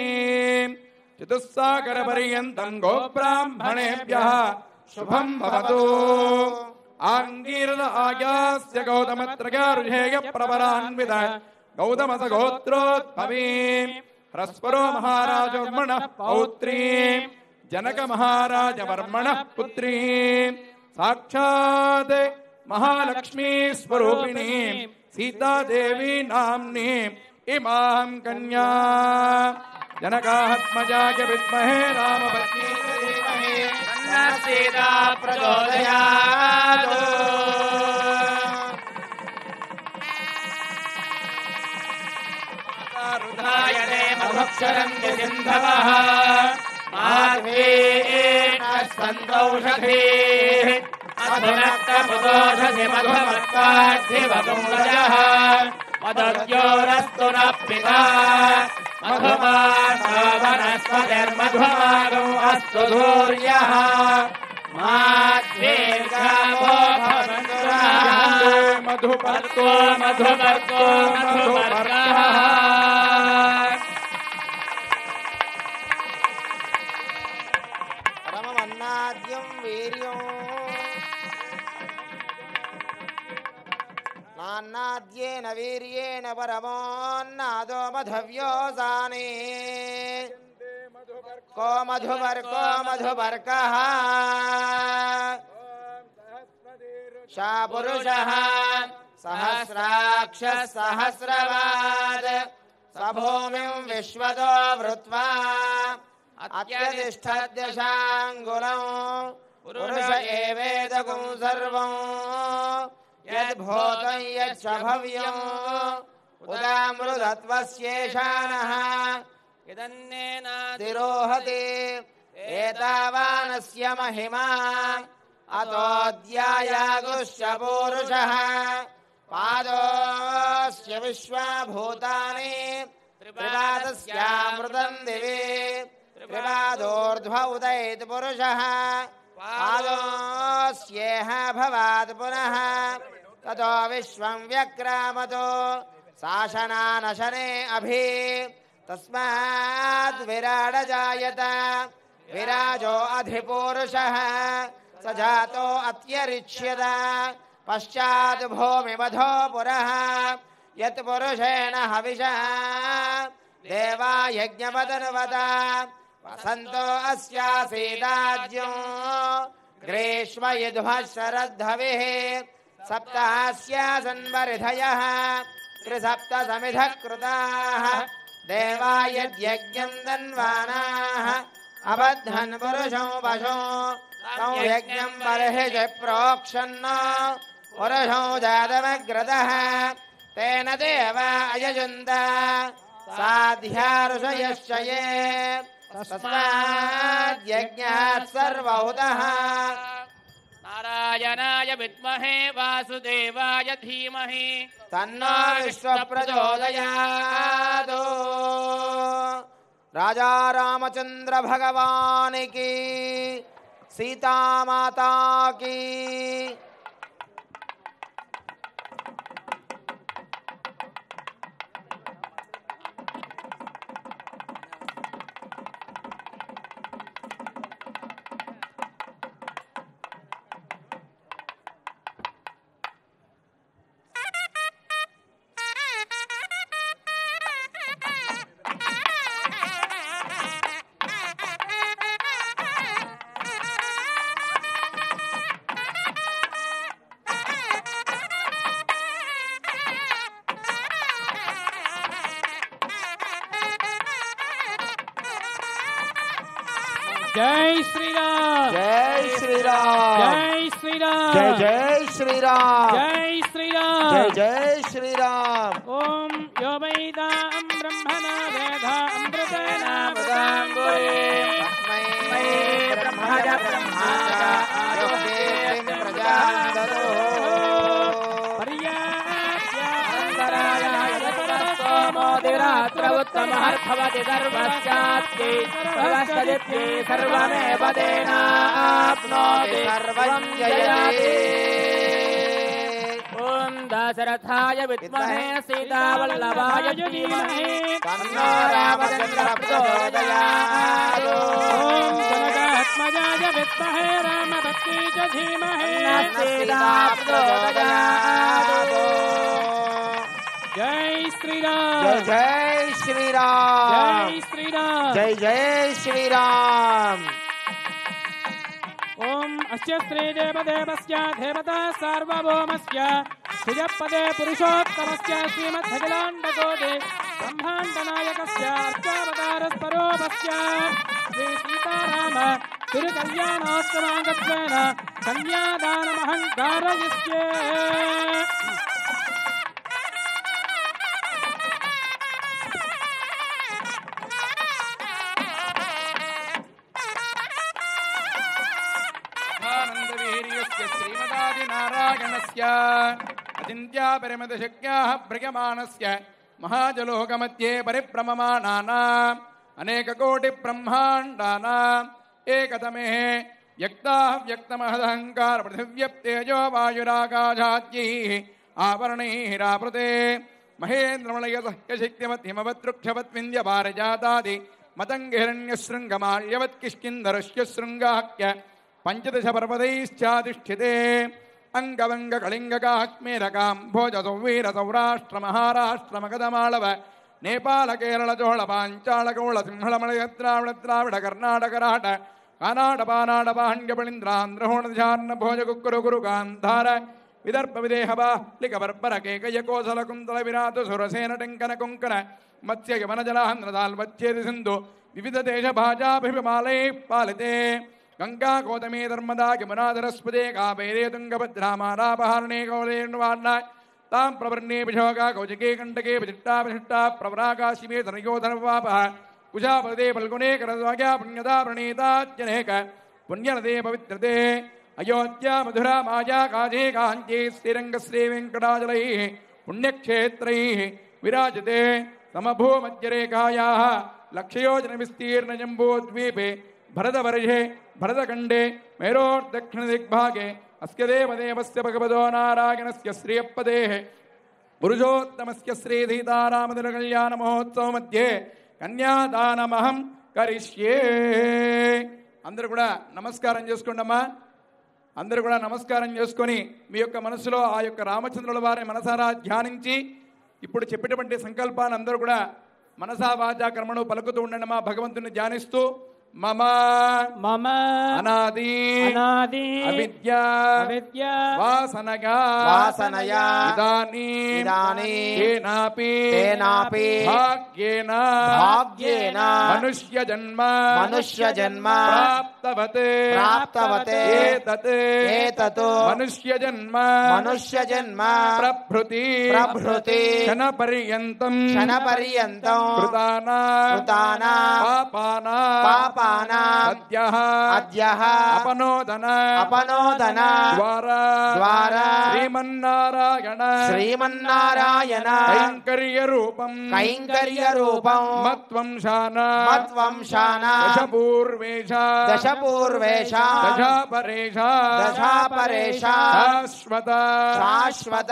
చతుస్సాగరపర్యంతం గోబ్రాహ్మణేభ్యः శుభం భవతు. ఆంగీరద ఆయాస్య గౌతమత్రయారుషేయ ప్రవరాన్విత గౌతమస గోత్రోద్భవీ హ్రస్వరో మహారాజవర్మణః పౌత్రీ జనక మహారాజవర్మణః పుత్రీ సాక్షాత్ మహాలక్ష్మీ స్వరూపిణీ సీతాదేవి నామ్ని ఇమాం కన్యా జనకాత్మజాయ విద్మహే రామపత్నీ ధీమహి తన్నః సీతా ప్రచోదయాత్. రుధాయతే మధుక్షరంతి సింధవః మాధ్వేన సందౌషధీః మధునక్తముదోషధి మధుమత్పార్థివపుంగజః మధుర్యోరస్తు నః పితా మధుమానో వనస్పతిర్మధుమాగో అస్తు సూర్యః మాధ్వేర్గావో భవంతుః మధుపర్కో మధుపర్కో మధుపర్కః. పరమమన్నాద్యం వీర్యం నాన్నాద్యేన వీర్యేణ పరమోన్నాదో మధవ్యోసానే కో మధుపర్కో మధుపర్కః శా పురుషః సహస్రాక్షः సహస్రవాద్ స భూమిం విశ్వతో వృత్వా అత్యతిష్ఠద్యశాంగులం పురుష ఏవేదకం సర్వం యద్భూతం యచ్చ భవ్యం ఉదామృతత్వస్యేషానః తిరోహతి ఏతావానస్య మహిమా అతోऽధ్యాయాగుశ్చ పూరుషः పాదోస్య విశ్వభూతాని त्रिपादस्यामृतम् दिवि त्रिपादोर्ध्व उदयति पुरुषः पादोऽस्येह भवात् पुनः ततो विश्वम् व्यक्रामतो शासनानशने अभि तस्माद् विराड जायत विराजो अधिपुरुषः स जातो अत्यरिच्यत पश्चात् भूमिमधो पुरः यत् पुरुषेण हविषा देवा यज्ञपदनुवद वसन्तो अस्यासीदाज्यो ग्रीष्म युध्वः शरद्धविः सप्तास्यासन्वरिधयः त्रिसप्त समिधः कृताः देवा यद्यज्ञम् दन्वानाः अबध्नन् पुरुषो पशो तौ यज्ञम् बर्हिषि प्रोक्षन् पुरुषो जातमग्रतः तेन देवा अयजुन्त साध्या ऋषयश्च ये तस्माद्यज्ञात् सर्वहुतः नारायणाय विद्महे वासुदेवाय धीमहि तन्नो विश्वप्रचोदयात्। राजा रामचंद्र भगवान की, सीता माता की। जय श्री राम, जय श्री राम, जय श्री राम, जय जय श्री राम, जय श्री राम, जय जय श्री राम। ओम यो वैदां ब्रह्मणा वेदा अमृतेन तस्मै ब्रह्मज ब्रह्माज आयुर्वेदं प्रजां ददो। मोदिरात्रवुत्तमहर्भवति सर्वस्यास्ति सर्वस्यदित्ये सर्वमेव तेनाप्नोति सर्वं जयति। ॐ दशरथाय विद्महे सीतावल्लभाय धीमहि तन्नो रामचन्द्रः प्रचोदयात्। ॐ जनकात्मजाय विद्महे रामभक्ति च धीमहि सीता प्रचोदयात्। जय श्री राम, जय जय श्री राम, जय श्री राम, जय जय श्री राम। ओम अस्य श्रीदेवदेवस्य देवता सार्वभौमस्य श्रियपदे पुरुषोत्तमस्य श्रीमद्भगवाण्डकोटे ब्रह्माण्डनायकस्य अर्चावतारस्वरूपस्य श्री सीताराम तिरुकल्याणोत्सवाङ्गत्वेन कन्यादानमहं कारयिष्ये। श्रीमदादिनारायणस्य अचिन्त्यापरिमितशक्याः भ्रयमाणस्य महाजलोकमध्ये परिभ्रममाणानाम् अनेककोटिब्रह्माण्डानाम् एकतमे व्यक्ताः व्यक्तमहदहङ्कारपृथिव्यप्तेजो वायुराकाशाद्यैः आवरणैरावृते महेन्द्रमलयसह्यशक्तिमध्यमवद्रुक्षवद्विन्द्यपारिजातादि मतङ्गिरण्यशृङ्गमाल्यवत्किष्किन्धरस्य शृङ्गाख्य पंचदश पर्वतैश्चाधिष्ठिते अंगवंगकलिंगकाक्मेरकाम्भोजसौवीर सौराष्ट्र महाराष्ट्र मगधमालव नेपाल केरल चोळ पाञ्चाल गौळ सिंहलमलय द्राविड द्राविड कर्नाटक राट कानाड पानाड पाण्ड्यपलिन्द्रान्ध्रहोणधार्ण भोज कुक्कुरु गुरु गान्धार विदर्भ विदेहवा लिकबर्बर केकय कोसल कुन्तल विराट सुरसेन टेङ्कन कुङ्कण मत्स्य यवन जलान्ध्रदाल्वच्छेदि सिन्धु विविध देश भाजाभिमालैः पालिते गंगा गौतमी नर्मदा यमुना सरस्वती कावेरी तुंगभद्रा मालापहारणे गौरेण्वार्णा तां प्रवर्णे विशोका कौशिके कंटके विचिट्टा विशिष्टा प्रवराका शिवे धनयोधनवापः कुशापदे फल्गुने करद्वाग्या पुण्यदा प्रणीतात्यनेक पुण्यनदे पवित्रते अयोध्या मधुरा माया काजे काञ्ची श्रीरङ्ग श्रीवेङ्कटाचलैः पुण्यक्षेत्रैः विराजते समभूमध्यरेखायाः लक्षयोजनविस्तीर्णजम्बूद्वीपे भरतवर्षे भरतखण्डे मेरोर्दक्षिणदिग्भागे अस्य देवदेवस्य भगवतो नारायणस्य श्रियपदेः पुरुषोत्तमस्य श्री सीतारामतिलकल्याणमहोत्सव मध्ये కన్యాదానమహం కరిష్యే. అందరూ కూడా నమస్కారం చేసుకోండమ్మా. అందరూ కూడా నమస్కారం చేసుకొని మీ యొక్క మనసులో ఆ యొక్క రామచంద్రుల వారిని మనసారా ధ్యానించి ఇప్పుడు చెప్పేటువంటి సంకల్పాన్ని అందరూ కూడా మనసా వాచా కర్మను పలుకుతూ ఉండండమ్మా. భగవంతుని ధ్యానిస్తూ మమ మమ అనాది అనాది అవిద్య అవిద్య వాసనగా వాసనయా ఇదానీ కేనాపి భాగ్యేన మనుష్య జన్మ ప్రాప్తవతే ఏతత్ మనుష్య జన్మ ప్రభృతి క్షణ పర్యంతం కృతానా పాపానా అద్యః అపనోదన ద్వారా శ్రీమన్నారాయణ కైంకర్య రూపం మత్వంశాన దశపూర్వేష దశాపరేష శాశ్వత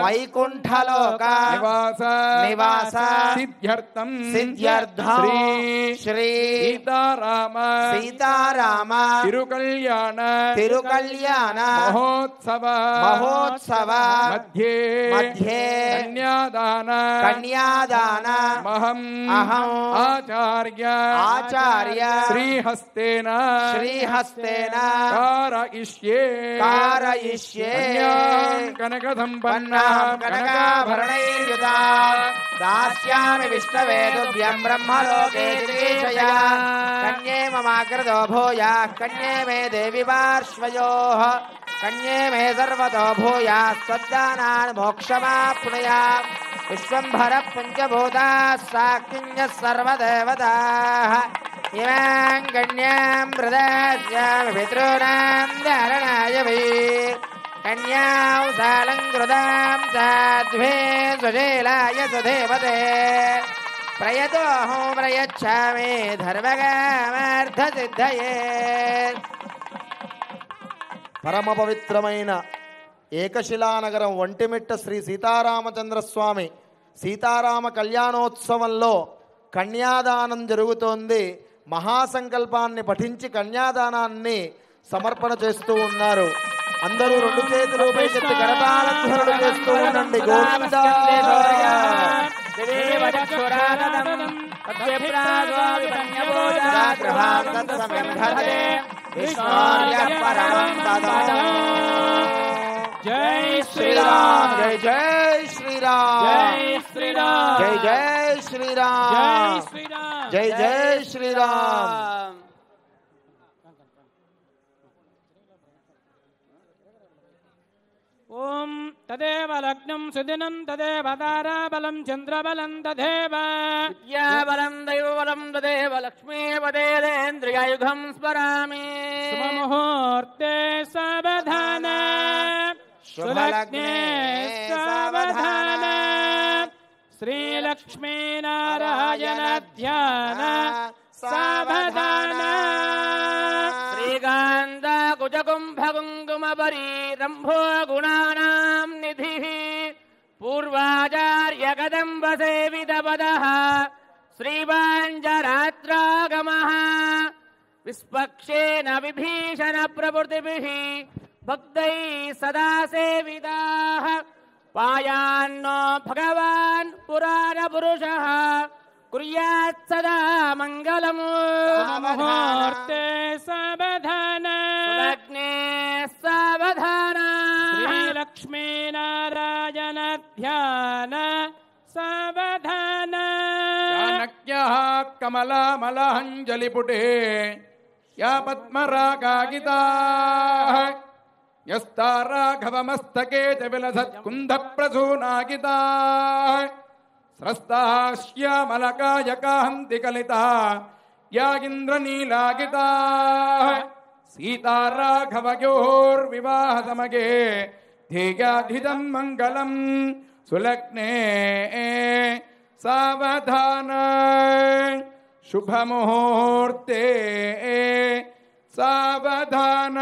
వైకుంఠలోక నివాస సిద్ధ్యర్థం శ్రీ సీతారామ తిరుకళ్యాణ మహోత్సవ మధ్యే కన్యాదాన మహం ఆచార్య శ్రీహస్తేన కారయిష్యే కనక కనకాభరణైర్యుతా దాస్యామి విష్ణవే తుభ్యం బ్రహ్మలోకే దివేశయా కన్యే మమాగ్రదో భూయా కన్యే మే దేవి పార్శ్వయోః కన్యే మే సర్వతో భూయా స్వదానాన్ మోక్షమాప్నుయా విశ్వంభర పంచభూతాః సాక్షిణ్యః సర్వదేవతాః ఇమాం కన్యాం ప్రదాస్యామి పితॄణాం ధారణాయ వై కన్యాం సాలంకృతాం సాధ్వే సుశీలాయ సుధేవతే ప్రయతోహం ప్రయచ్ఛామి ధర్మకామార్థసిద్ధయే. పరమ పవిత్రమైన ఏకశిలానగరం ఒంటిమిట్ట శ్రీ సీతారామచంద్రస్వామి సీతారామ కళ్యాణోత్సవంలో కన్యాదానం జరుగుతోంది. మహాసంకల్పాన్ని పఠించి కన్యాదానాన్ని సమర్పణ చేస్తూ ఉన్నారు. అందరూ రెండు చేతులు పైకెత్తి కరతాళధ్వనులు చేస్తూ ఉండండి. గోవిందా జై శ్రీరామ్ జై జై శ్రీరామ్ జై శ్రీరామ్ జై జై శ్రీరామ్ జై శ్రీరామ్ జై జై శ్రీరామ్. ఓం తదేవ లగ్నం సుదినం తదేవ తారాబలం చంద్రబలం తదేవ విద్యాబలం దైవబలం తదేవ లక్ష్మీపదేంద్రియాయుధం స్మరామి. శుభముహూర్తే సావధాన సులగ్నే సావధాన శ్రీలక్ష్మీనారాయణ ధ్యాన సావధాన. శ్రీకాంత కుజకుంభకుంకుమపరీ రంభో గుణానాం నిధిః పూర్వాచార్య కదంబ సేవితపదః శ్రీవాంజరాత్రాగమః విస్పక్షేన విభీషణ ప్రవృత్తిభిః భక్తైః సదా సేవితాః పాయాన్నో భగవాన్ పురాణ పురుషః కుర్యాత్ సదా మంగళం. ముహూర్తే సావధాన లగ్నే సావధాన శ్రీలక్ష్మీనారాయణ ధ్యాన సావధాన. చాణక్యః కమలామలహంజలిపుటే యా పద్మరాగాగితాః యస్తారాఘవమస్తకే చ విలసత్కుందప్రసూనాగితాః స్రస్తాః శ్యామలకాయకాహంతి కలితాః యాగింద్రనీలాగితాః సీతారాఘవయోర్వివాహసమగే ధేయాధిదం మంగళం సులగ్నే సావధాన శుభముహూర్తే సావధాన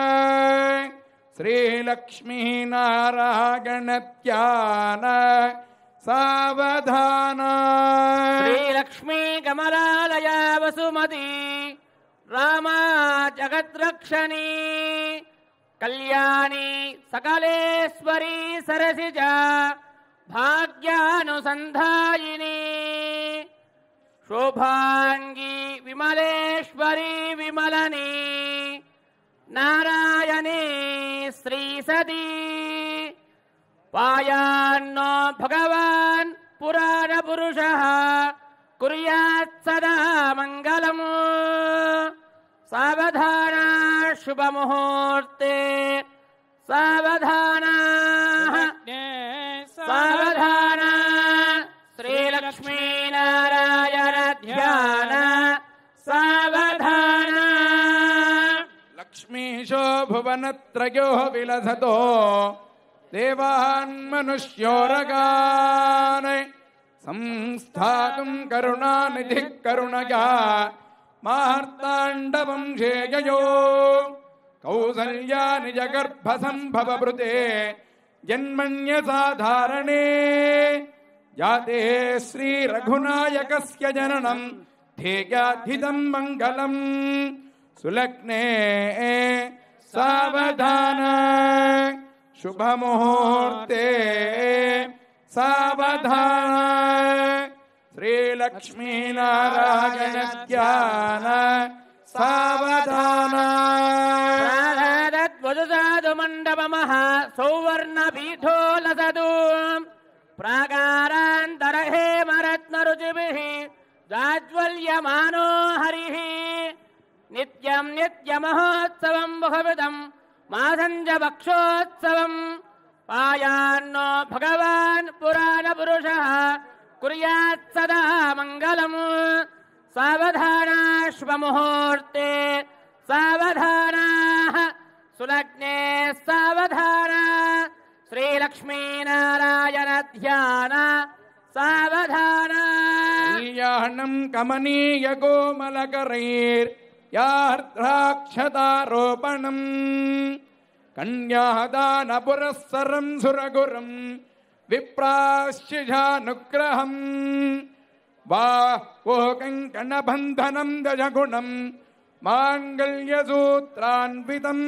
శ్రీలక్ష్మీనారాయణధ్యాన సావధాన శ్రీలక్ష్మీ కమలాలయ వసుమతి రామా జగద్రక్షణీ కళ్యాణి సకలేశ్వరీ సరసిజ భాగ్యానుసంధాయిని శోభాంగి విమలేశ్వరీ విమలని నారాయణీ శ్రీ సతీ పాయాన్నో భగవాన్ పురాణ పురుషః కుర్యాత్ సదా మంగళం సావధాన శుభముహూర్తే సావధాన సావధాన శ్రీలక్ష్మీనారాయణ ధ్యాన సావధాన లక్ష్మీశో భువనత్రయో విలసతో దేవాన్ మనుష్యోరగాన్ సంస్థాతుం కరుణానిధి కరుణయా మార్తాండవం శ్రేయయో కౌసల్యా నిజగర్భ సంభవృతే జన్మన్య సాధారణే జాతే శ్రీ రఘునాయకస్య జననం ధేయాధితం మంగళం సులగ్నే సావధాన శుభముహూర్తే సావధాన శ్రీలక్ష్మీనారాయణ ధ్యాన సావధాన వదుసాదు మండపమః సౌవర్ణ పీఠో లసదు ప్రాకారాంతరహేమరత్నరుచిభిః జాజ్వల్యమానో హరిః నిత్యం నిత్యమహోత్సవం బహువిధం మాసంజ భక్షోత్సవం పాయాన్నో భగవాన్ పురాణ పురుషః కుర్యాత్ సదా మంగళం సావధాన శుభముహూర్తే సావధాన సులగ్నే సావధాన శ్రీలక్ష్మీనారాయణ ధ్యాన సావధాన కళ్యాణం కమనీయ కోమలకరైర్యార్ద్రాక్షతారోపణం కన్యాదాన పురస్సరం సురగురం విప్రాశ్చిజానుగ్రహం బాహోకంకణబంధనం దజగుణం మాంగళ్యసూత్రాన్వితం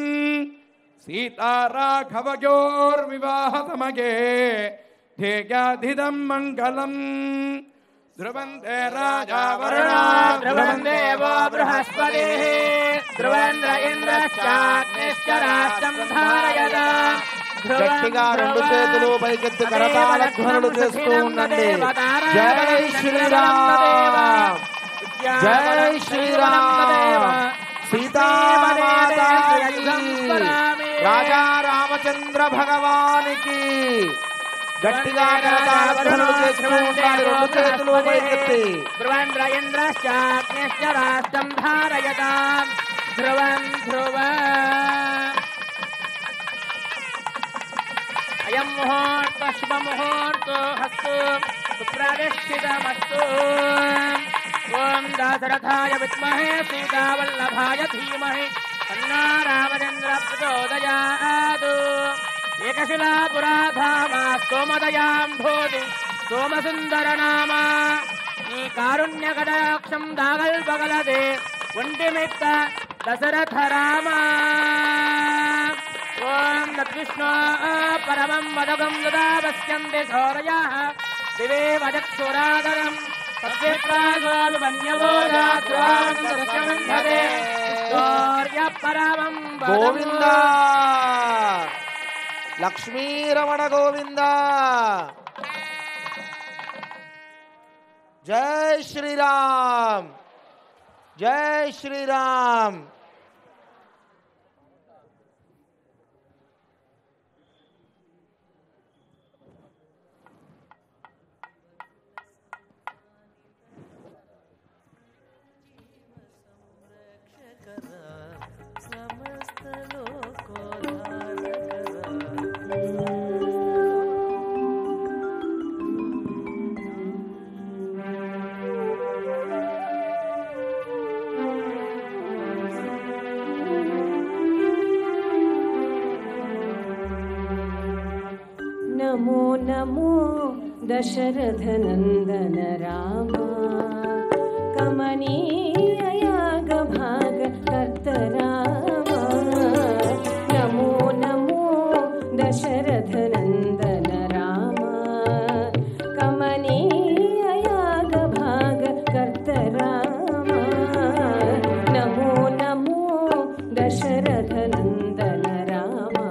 సీతారాఘవయోర్వివాహసమగే ధేయాధిదం మంగళం ధ్రువంతే రాజా వరుణా ధ్రువం దేవో బృహస్పతిః ధ్రువేంద్ర ఇంద్రశ్చాగ్నిశ్చ రాష్ట్రం ధారయతాం గట్టిగా రెండు చేతులు పైకెత్తి కరతాళ ధ్వనులు చేస్తూ ఉండండి. జై శ్రీరామ్, జై శ్రీరామ్. సీతామాతాకి, రాజా రామచంద్ర భగవానికి. గట్టిగా కరతాళ ధ్వనులు చేస్తూ ఉండాలి, రెండు చేతులు పైకెత్తి. ధ్రువేంద్ర ఇంద్రశ్చాగ్నిశ్చ రాష్ట్రం ధారయతాం ధ్రువం ధ్రువ అయం ముహూర్త శుభ ముహూర్తో హస్తు సుప్రతిష్ఠితమస్తు. ఓం దాశరథాయ విద్మహే సీతావల్లభాయ ధీమహి తన్నో రామచంద్ర ప్రచోదయాత్. ఏకశిలాపురాధామా సోమదయాంభోధి సోమసుందర నామ నీ కారుణ్య కటాక్షం దాగల్పగలదే ఒంటిమిత్త దశరథ రామ. ఓం తద్విష్ణో పరమం వదగం యదా పశ్యంతి శౌరయః దివే వదక్షురాదరం పరమం గోవింద లక్ష్మీరమణ గోవింద. జై శ్రీరామ్, జై శ్రీరామ్. नमो नमो दशरथनन्दन राम कमनीययागभाग कर्त राम नमो नमो दशरथनन्दन राम कमनीययागभाग कर्त राम नमो नमो दशरथनन्दन राम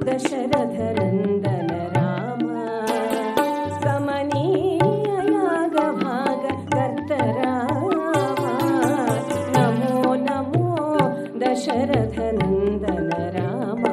दशरथनन्दन राम कमनीययागभाग कर्त राम नमो नमो दशरथनन्दन राम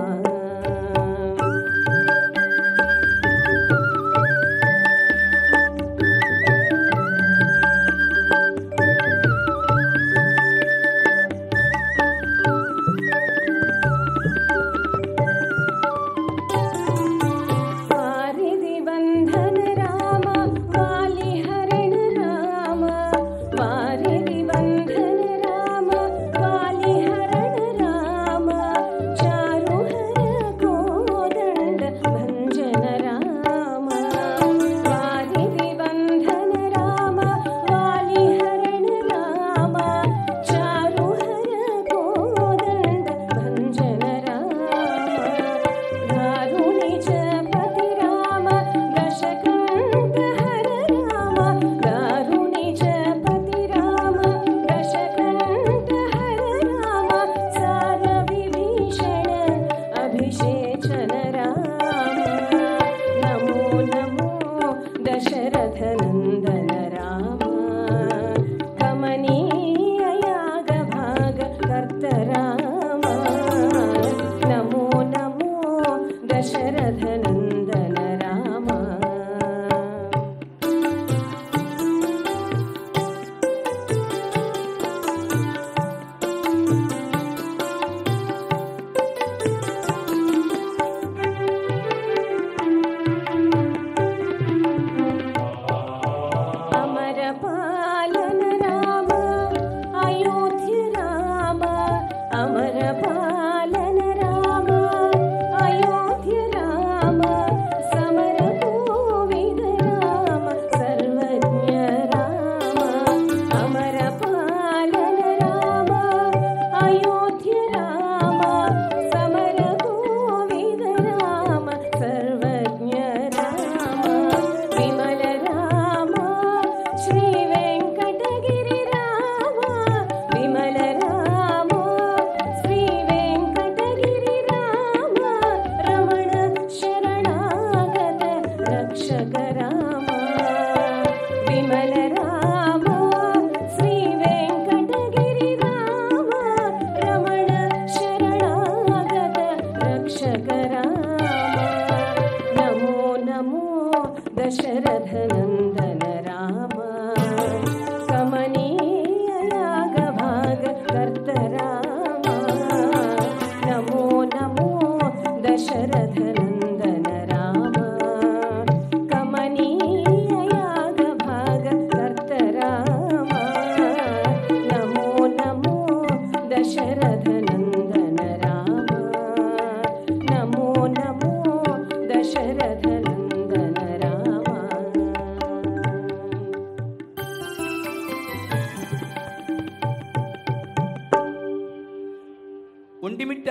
ఒంటిమిట్ట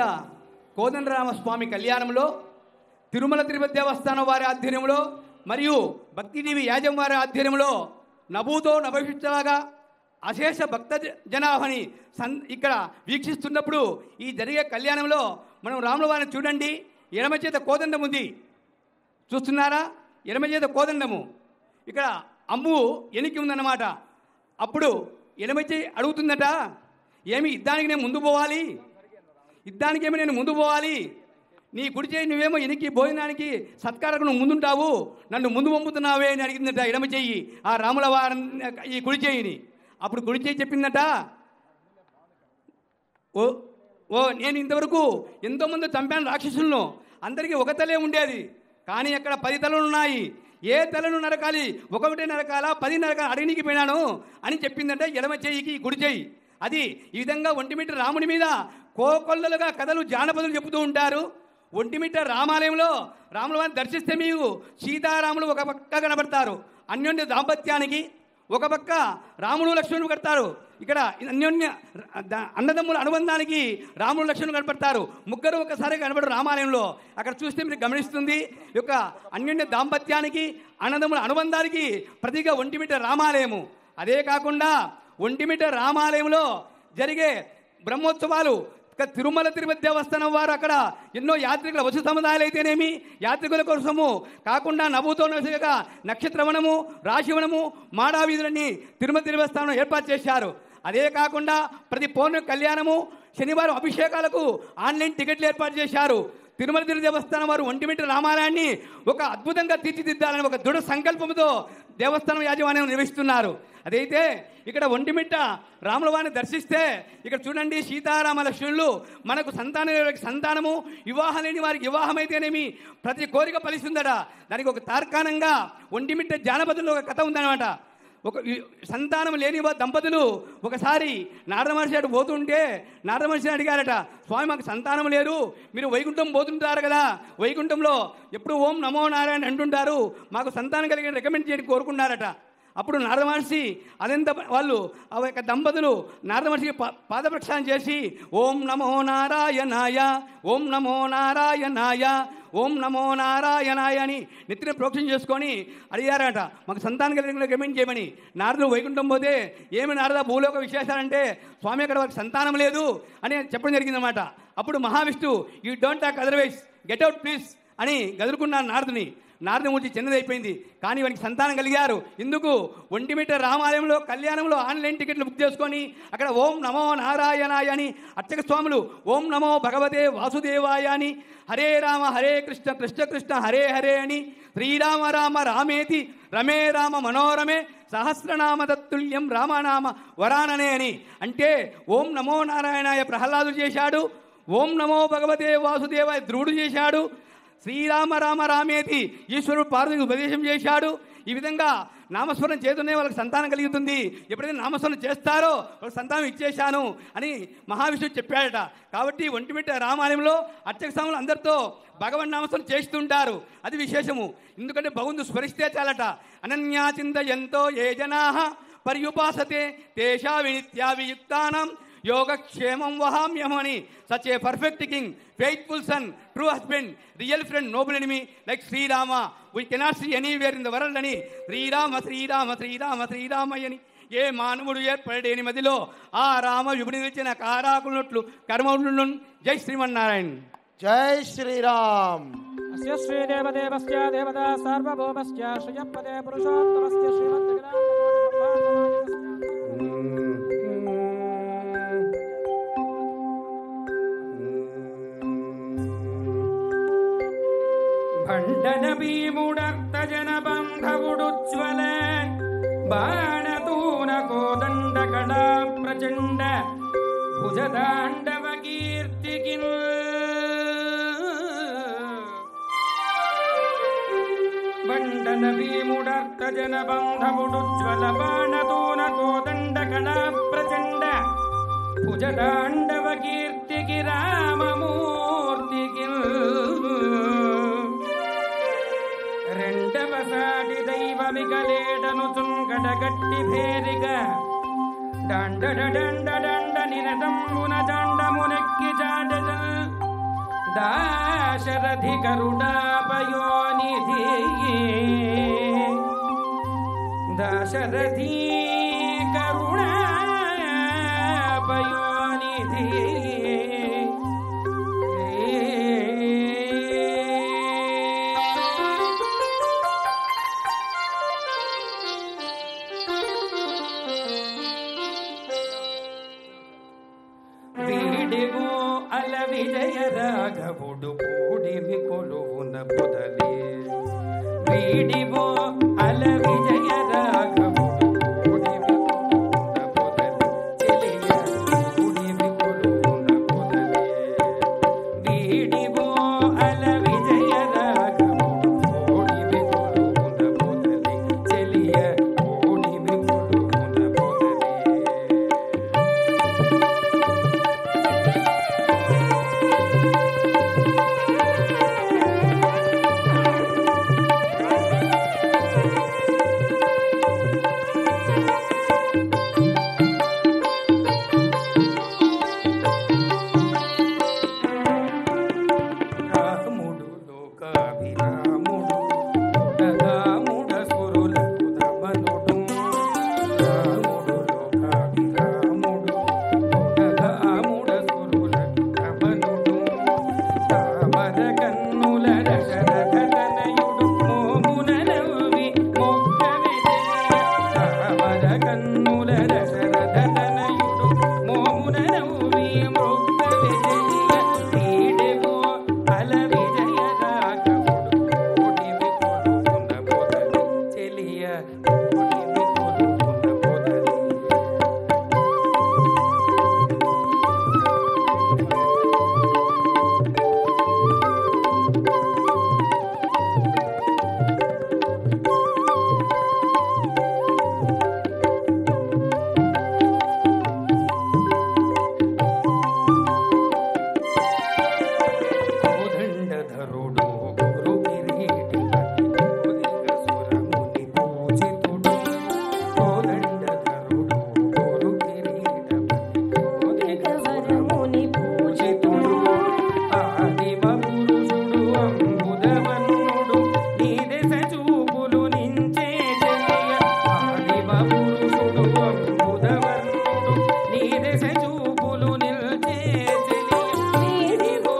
కోదండరామస్వామి కళ్యాణంలో తిరుమల తిరుపతి దేవస్థానం వారి ఆధ్వర్యంలో మరియు భక్తిదేవి యాజం వారి ఆధ్వర్యంలో నభూతో నభవిష్యలాగా అశేష భక్త జనాభాని ఇక్కడ వీక్షిస్తున్నప్పుడు ఈ జరిగే కళ్యాణంలో మనం రాముల వారిని చూడండి. ఎడమ చేత కోదండం ఉంది, చూస్తున్నారా? ఎడమ చేత కోదండము, ఇక్కడ అమ్ము ఎనికి ఉందన్నమాట. అప్పుడు ఎడమ చేయి అడుగుతుందట, ఏమి యుద్ధానికి నేను ముందు పోవాలి, యుద్ధానికేమి నేను ముందు పోవాలి, నీ కుడి చేయి నువ్వేమో ఎనికి భోజనానికి సత్కారకు నువ్వు ముందుంటావు, నన్ను ముందు పంపుతున్నావే అని అడిగిందట ఎడమ చెయ్యి ఆ రాముల వారి ఈ కుడి చేయిని. అప్పుడు కుడి చేయి చెప్పిందట, ఓ నేను ఇంతవరకు ఎంతోమంది చంపాను రాక్షసులను, అందరికీ ఒక తలే ఉండేది, కానీ అక్కడ 10 తలలు ఉన్నాయి, ఏ తలను నరకాలి, ఒకటే నరకాలా 10 నరకాలి అడగనికి పోయినాను అని చెప్పిందంట ఎడమ చెయ్యికి కుడి చెయ్యి. అది ఈ విధంగా ఒంటిమిట్ట రాముని మీద కోకొల్లలుగా కథలు జానపదులు చెబుతూ ఉంటారు. ఒంటిమిట్ట రామాలయంలో రాముల వారిని దర్శిస్తే మీకు సీతారాములు ఒక పక్క కనబడతారు, అన్యోన్య దాంపత్యానికి. ఒక పక్క రాముడు లక్ష్మణుడు కడతారు, ఇక్కడ అన్యోన్య అన్నదమ్ముల అనుబంధానికి రాముడు లక్ష్మణుడు కనపడతారు. ముగ్గురు ఒకసారి కనబడరు రామాలయంలో. అక్కడ చూస్తే మీరు గమనిస్తుంది ఈ యొక్క అన్యోన్య దాంపత్యానికి అన్నదమ్ముల అనుబంధానికి ప్రతిగా ఒంటిమిట్ట రామాలయము. అదే కాకుండా ఒంటిమిట్ట రామాలయంలో జరిగే బ్రహ్మోత్సవాలు తిరుమల తిరుపతి దేవస్థానం వారు అక్కడ ఎన్నో యాత్రికుల వసు సముదాయాలు అయితేనేమి యాత్రికుల కోసము కాకుండా నభూతో నక్షత్రవనము, రాశివనము, మాడావీధులన్నీ తిరుమల దేవస్థానం ఏర్పాటు చేశారు. అదే కాకుండా ప్రతి పౌర్ణమి కళ్యాణము, శనివారం అభిషేకాలకు ఆన్లైన్ టికెట్లు ఏర్పాటు చేశారు. తిరుమల తిరుపతి దేవస్థానం వారు ఒంటిమిట్ట రామాలయాన్ని ఒక అద్భుతంగా తీర్చిదిద్దాలని ఒక దృఢ సంకల్పంతో దేవస్థానం యాజమాన్యం నిర్వహిస్తున్నారు. అదైతే ఇక్కడ ఒంటిమిట్ట రాముల వారిని దర్శిస్తే ఇక్కడ చూడండి, సీతారామ లక్ష్మణులు మనకు సంతానము, వివాహం లేని వారికి వివాహం అయితేనేమి ప్రతి కోరిక ఫలిస్తుందట. దానికి ఒక తార్కాణంగా ఒంటిమిట్ట జానపదుల్లో ఒక కథ ఉందన్నమాట. ఒక సంతానం లేని దంపతులు ఒకసారి నారద మహర్షి అటు పోతుంటే నారద మహర్షిని అడిగారట, స్వామి మాకు సంతానం లేరు, మీరు వైకుంఠం పోతుంటారు కదా, వైకుంఠంలో ఎప్పుడు ఓం నమో నారాయణ అంటుంటారు, మాకు సంతానం కలిగిన రికమెండ్ చేయని కోరుకున్నారట. అప్పుడు నారద మహర్షి అదంతా వాళ్ళు ఆ యొక్క దంపతులు నారద మహర్షికి పాదప్రక్షాళన చేసి ఓం నమో నారాయణాయ, ఓం నమో నారాయణాయ, ఓం నమో నారాయణాయ అని నెత్తిన ప్రోక్షణ చేసుకొని అడిగారట, మాకు సంతానం కలిగిన రికమెండ్ చేయమని. నారదుడు వైకుంఠం పోతే ఏమి నారద భూలోక విశేషాలంటే స్వామి అక్కడ వారికి సంతానం లేదు అని చెప్పడం జరిగిందన్నమాట. అప్పుడు Mahavishnu you don't talk otherwise get out please అని గదులుకున్నాను నారదుని. నారదమూర్తి చిన్నదైపోయింది, కానీ వారికి సంతానం కలిగారు. ఇందుకు ఒంటిమిట్ట రామాలయంలో కళ్యాణంలో ఆన్లైన్ టికెట్లు బుక్ చేసుకొని అక్కడ ఓం నమో నారాయణాయ అని అర్చక స్వాములు ఓం నమో భగవతే వాసుదేవాయ అని, హరే రామ హరే కృష్ణ కృష్ణ కృష్ణ హరే హరే అని, శ్రీరామ రామ రామేతి రమే రామ మనోరమే సహస్రనామ తత్తుల్యం రామనామ వరాననే అని. అంటే ఓం నమో నారాయణాయ ప్రహ్లాదుడు చేశాడు, ఓం నమో భగవతే వాసుదేవాయ ధ్రువుడు చేశాడు, శ్రీరామ రామ రామేతి ఈశ్వరుడు పార్వతికి ఉపదేశం చేశాడు. ఈ విధంగా నామస్మరణ చేతనే వాళ్ళకి సంతానం కలుగుతుంది. ఎప్పుడైతే నామస్మరణ చేస్తారో వాళ్ళకి సంతానం ఇచ్చేశాను అని మహావిష్ణువు చెప్పాడట. కాబట్టి ఒంటిమిట్ట రామాలయంలో అర్చక స్వాములు అందరితో భగవన్ నామస్మరణ చేస్తుంటారు. అది విశేషము. ఎందుకంటే భగవంతుడు స్మరిస్తే చాలట. అనన్యాచింతయంతో ఏ జనాః పర్యుపాసతే తేషా వినిత్యావియుక్తానాం యోగక్షేమం వహామ్యమని. Such a perfect king, faithful son, true husband, real friend, noble enemy like Sri Rama we cannot see anywhere in the world అని శ్రీరామ శ్రీరామ శ్రీరామ శ్రీరామయ్యని ఏ మానవుడు ఏర్పడేని మదిలో ఆ రామ విభుని నిలిచిన కారాకున్నట్లు కర్మలు. జై శ్రీమన్నారాయణ. జై శ్రీరామ్. అస్య శ్రీదేవదేవస్య దేవతా సార్వభౌమస్య శ్రియపదే పురుషోత్తమస్య భండన భీముడర్త జన బంధవుడుజ్వల బాణతూన కోదండ కళా ప్రచండ భుజదాండవ కీర్తికిన్ భండన భీముడర్త జన బంధవుడుజ్వల బాణతూన కోదండ కళా ప్రచండ భుజదాండవ కీర్తికి రామమూర్తికి రెండవ సాటి దైవమిగలేడను చుంకట గట్టి భేరిగ దండ దండ దండ నిరతంబున చాండమునెక్కి చాటెద దాశరథి కరుణాపయోనిధి దశరథి కరుణాపయోనిధి వీడిగో అల విజయ రాఘవుడు పూడిమి కొలువున పొదలే వీడిగో అల విజయ రాఘవుడు పూడిమి కొలువున పొదలే చెలియ పూడిమి కొలువున పొదలే వీడిగో అల విజయ రాఘవుడు పూడిమి కొలువున పొదలే చెలియ పూడిమి కొలువున పొదలే రాముడు లోకాభిరాముడు రాముడ సురులకు దమనుడు రాముడు లోకాభిరాముడు రాముడ సురులకు దమనుడు తామర కన్నుల దశరథతనయుడు మోమున నవ్వి మొక్కవెదె తామర కన్నుల దశరథతనయుడు మోమున నవ్వి మొక్కవెదె వీడెగో అల విజయ రాఘవుడు ఓడిమి కొలువున పొదలి చెలియ ఓడిమి కొలువున పొదలి కోదండధరుడు గురు కిరీటి కోదిక సురముని పూజితుడు కోదండధరుడు గురు కిరీటపతి కోదిక సురముని పూజితుడు ఆదిమ పురుషుడు అంబుదవన్నుడు నీ దశ చూపులు నించే చెలియ ఆదిమ పురుషుడు అంబుదవన్నుడు నీ దశ చూపులు నిల్చే చెలియ వీడిగో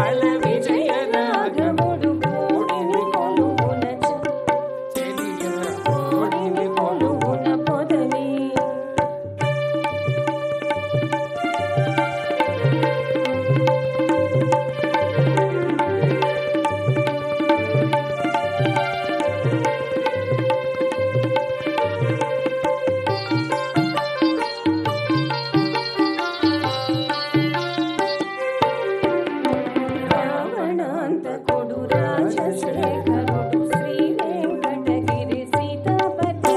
అల విజయ రాఘవుడు ఓడిమి కొలువున చెలియ ఓడిమి కొలువున పొదలి రావణాంతకుడు రాజశేఖరుడు శ్రీ వెంకటగిరి సీతాపతి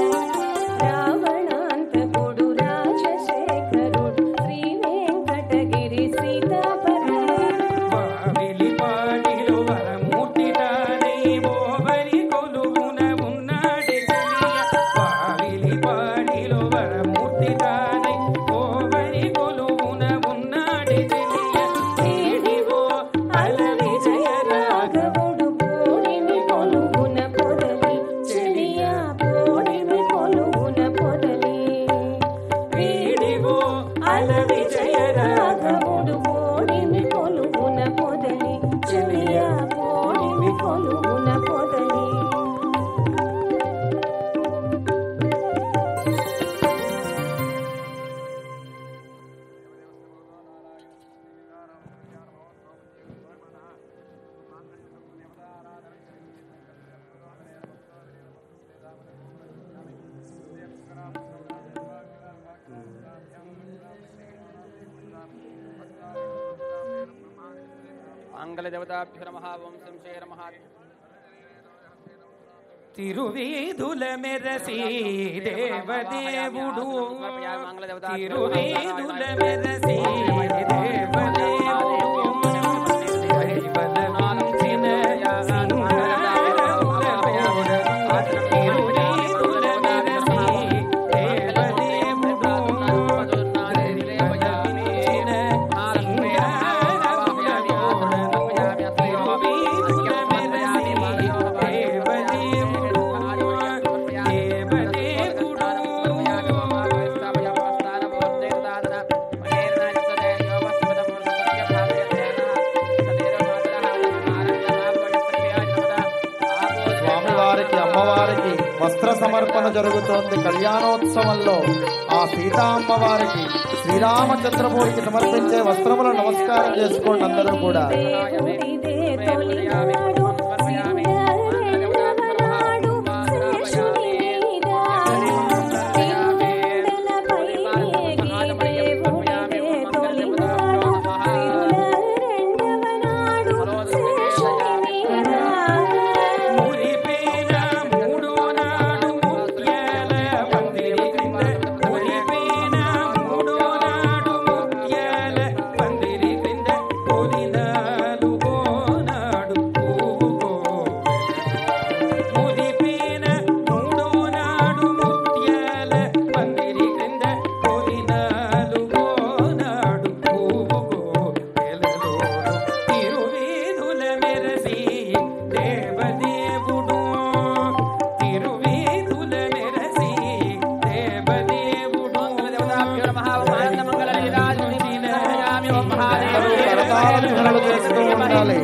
రావణాంతకుడు రాజశేఖరుడు శ్రీ వెంకటగిరి సీతాపతి వావిలి పాటిలో వరమూర్తి తానే ఓవరి కొలువున ఉన్నాడే చెలియ వావిలి పాటిలో వరమూర్తి తానే ఓవరి కొలువున ఉన్నాడే చెలియ వీడిగో అల విజయ రాఘవుడు పోడిమి కొలువున పొదలి చెలియ పోడిమి కొలువున పొదలి వీడిగో అల విజయ రాఘవుడు పోడిమి కొలువున పొదలి చెలియ పోడిమి కొలువున పొదలి మంగళదేవతాభ్యో నమః ఓం శంశే నమః తిరువీధుల మెరసి దేవదేవుడు తిరువీధుల మెరసి దేవదేవుడు దైవలమించిన సింగారముల తిరువీధుల మెరసి దేవదేవుడు దైవలమించిన వస్త్ర సమర్పణ జరుగుతోంది. కళ్యాణోత్సవంలో ఆ సీతా అమ్మవారికి శ్రీరామచంద్రమూర్తికి సమర్పించే వస్త్రములు నమస్కారం చేసుకోండి అందరూ కూడా. చేస్తూ ఉండాలి.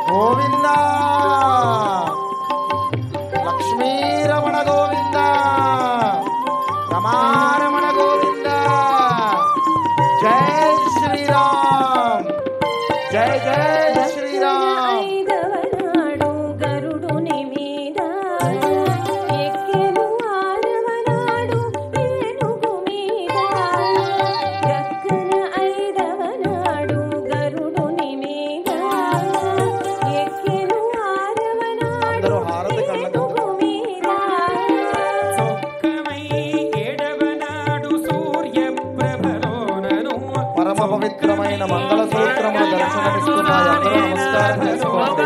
గోవింద లక్ష్మీరమణ గోవింద, రమారమణ గోవింద. జై శ్రీరామ్, జై జై శ్రీరామ్. పరమ పవిత్రమైన మంగళ సూత్రములు దర్శనమిస్తున్నాయి. అందరూ నమస్కారం చేసుకోండి.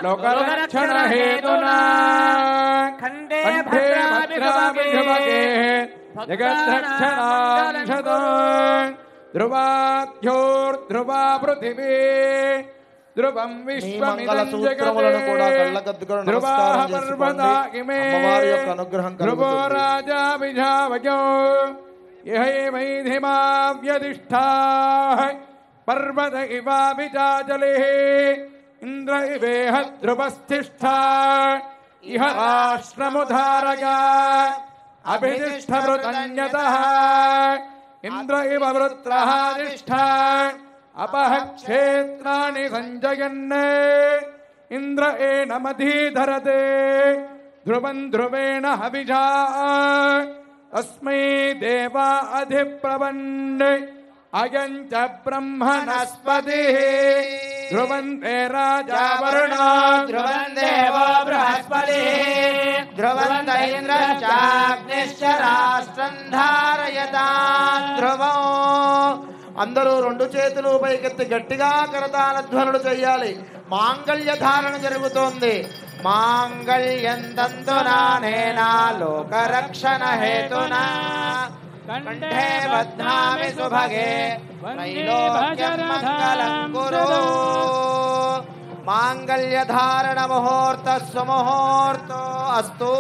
లోకరక్షణ హేతునా ఖండే భద్రాభిషుభగే జగద్రక్షణాంశతో ధ్రువాఖ్యోర్ధ్రువా పృథివీ ధ్రువం విశ్వమిదం జగతే ధ్రువాః పర్వతాకిమే ధ్రువో రాజా విజావజో యహైమైధిమావ్యధిష్ఠాః పర్వత ఇవాభిచాచలిః ఇంద్ర ఇవేహ ధ్రువస్థిష్ఠా ఇహ రాష్ట్రముధారగా అభితిష్ఠమృతన్యతః ఇంద్ర ఇవ వృత్రః తిష్ఠా అపః క్షేత్రాణి సంజయన్ ఇంద్ర ఏనమధీధరతే ధ్రువం ధ్రువేణ హవిషా తస్మై దేవా అధిప్రవన్ అయం చ బ్రహ్మణస్పతిః ధ్రువంతే రాజా వరుణో ధ్రువం దేవో బృహస్పతిః ధ్రువంత ఇంద్రశ్చాగ్నిశ్చ రాష్ట్రం ధారయతాం ధ్రువం. అందరూ రెండు చేతులు పైకెత్తి గట్టిగా కరతాళ ధ్వనులు చేయాలి. మాంగళ్య ధారణ జరుగుతోంది. మాంగళ్యం తంతునా నేనా లోకరక్షణ హేతునా కంఠే బధ్నామి సుభగే త్రైలోక్యం మంగళం కురు. మాంగళ్య ధారణ ముహూర్త సుముహూర్తో అస్తు.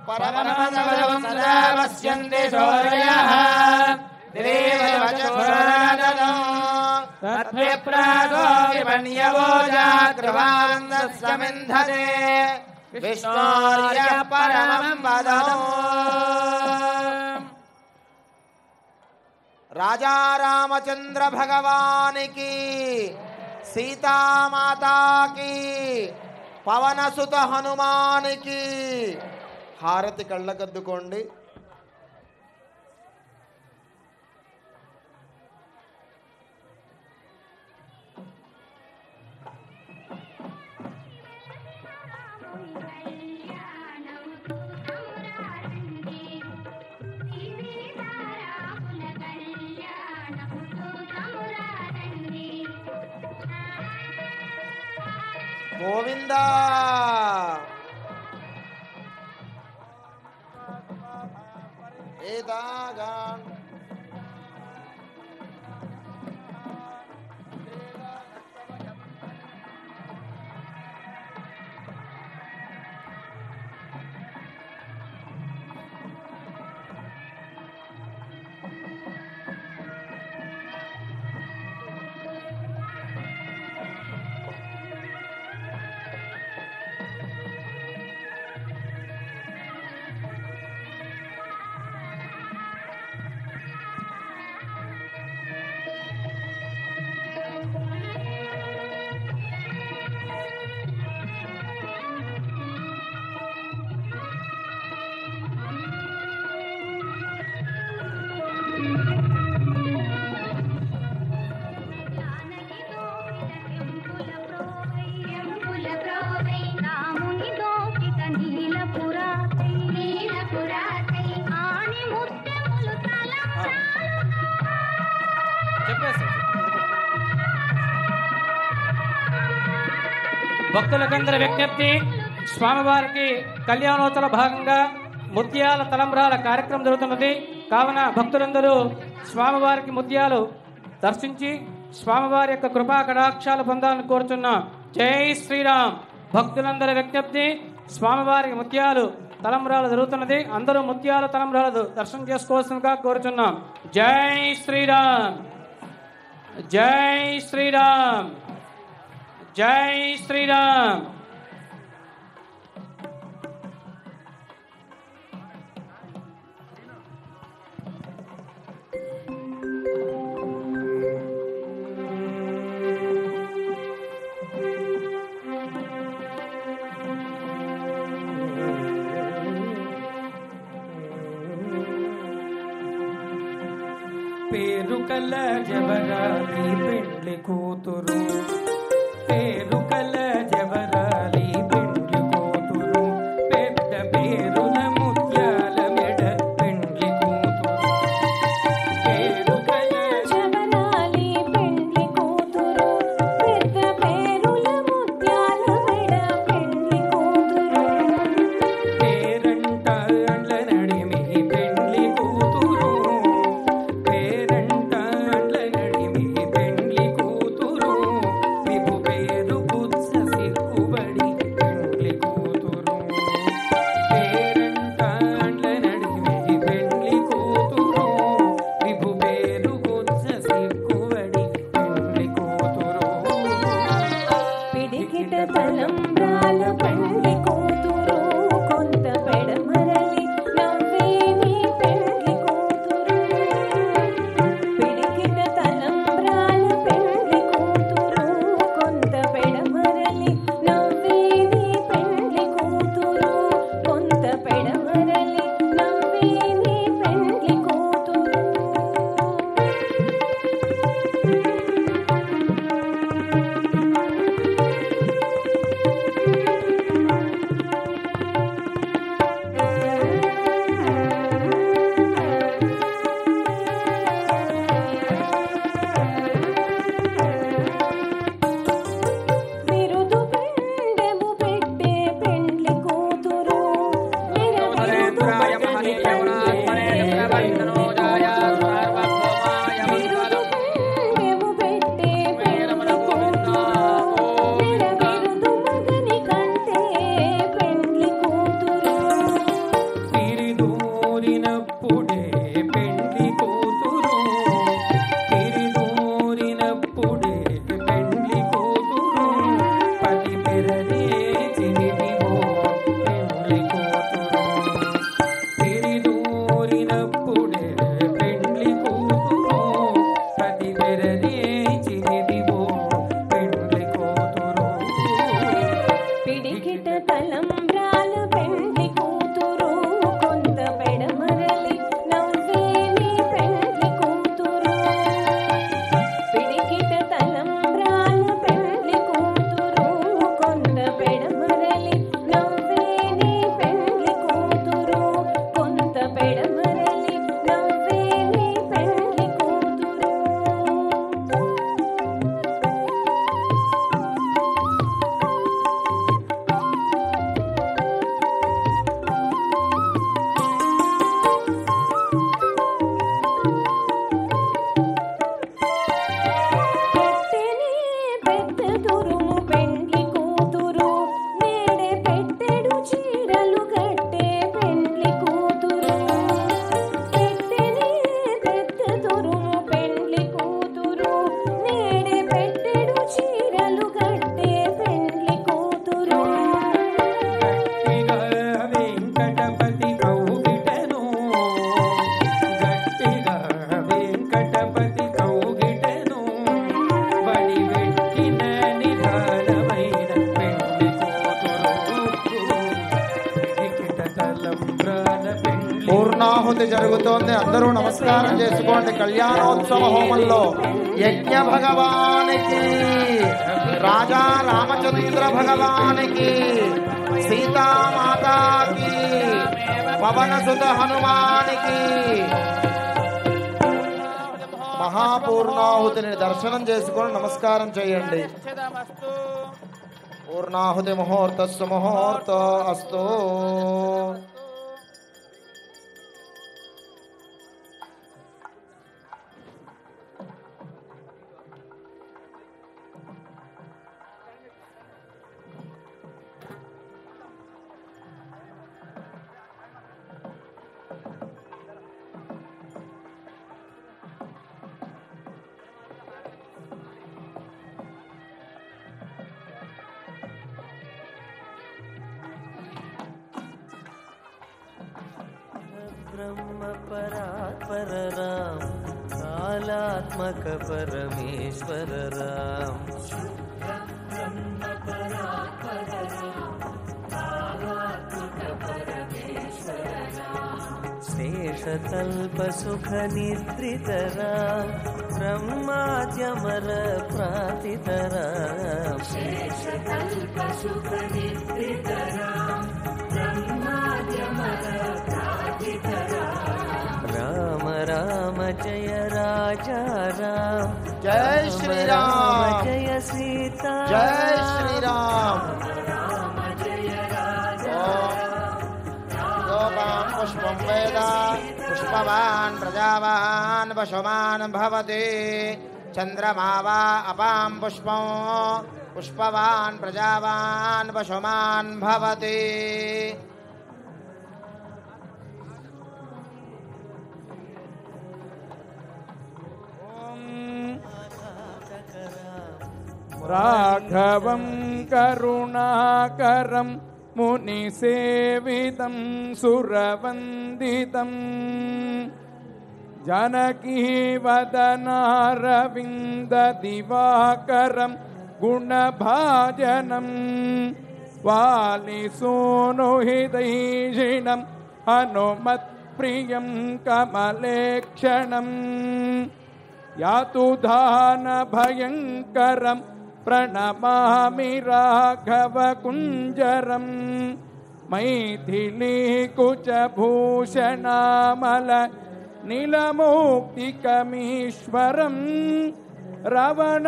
పరమపదం సదా పశ్యంతి సూర్యః దేవవచః తత్ప్రాగో విమన్యవోజాగ్రవాందస్సమింధతే విష్ణోర్య పరమం పదం. రాజా రామచంద్ర భగవానికి, సీతామాతాకి, పవనసుత హనుమానికి హారతి కళ్ళకద్దుకోండి. గోవింద ఏదాగాన్ భక్తులకందరి విజ్ఞప్తి, స్వామివారికి కళ్యాణోత్సవ భాగంగా ముత్యాల తలంబ్రాల కార్యక్రమం జరుగుతున్నది. కావున భక్తులందరూ స్వామివారికి ముత్యాలు దర్శించి స్వామివారి యొక్క కృపా కటాక్షాలు పొందాలని కోరుచున్నాం. జై శ్రీరామ్. భక్తులందరి విజ్ఞప్తి, స్వామివారికి ముత్యాలు తలంబ్రాలు జరుగుతున్నది. అందరూ ముత్యాల తలంబ్రాలు దర్శనం చేసుకోవాల్సిందిగా కోరుచున్నాం. జై శ్రీరామ్. జై శ్రీరామ్. జై శ్రీరామ్. పేరు కల జవరాలి పెండ్లి కూతురు, పేరు కల జవరాలి పెండ్లి కూతురు, పెద్ద పేరుల ముత్యాల మెడ పెండ్లి కూతురు. పేరు కల జవరాలి పెండ్లి కూతురు, పెద్ద పేరుల ముత్యాల మెడ పెండ్లి కూతురు. పేరంట అండ్ల నడిమి పెండ్లి కూతురు, పేరంట అండ్ల నడిమి పెండ్లి కూతురు, విభు పేరు బుత్స జరుగుతోంది. అందరూ నమస్కారం చేసుకోండి. కళ్యాణోత్సవ హోమంలో యజ్ఞ భగవానికి, రాజా రామచంద్ర భగవానికి, సీతామాతాకి, పవనసుత హనుమానికి మహాపూర్ణాహుతిని దర్శనం చేసుకొని నమస్కారం చేయండి. పూర్ణాహుతి ముహూర్తస్సు ముహూర్త అస్తు. ब्रह्म परात्पर राम, कालात्मक परमेश्वर राम. ब्रह्म परात्पर राम, कालात्मक परमेश्वर राम. शेषतल्प सुख निद्रित राम, ब्रह्माद्यमर प्रातित राम. शेषतल्प सुख निद्रित राम, ब्रह्माद्यमर राम राम जय राजा राम, जय श्री राम, जय सीता, जय श्री राम. राम जय राजा. गोपान् पुष्पं वेद पुष्पवान् प्रजावान् पशुमान् भवति. चन्द्रमा वा अपां पुष्पं पुष्पवान् प्रजावान् पशुमान् भवति. రాఘవం కరుణాకరం మునిసేవితం సురవందితం జానకీవదనారవింద దివాకరం గుణభాజనం వాలిసూనుహితైషిణం హనుమత్ప్రియం కమలేక్షణం యాతుధాన భయంకరం ప్రణమామి రాఘవకుంజరం మైథిలీకుచభూషణామల నీలమౌక్తికమీశ్వరం రవణానుజపాలనం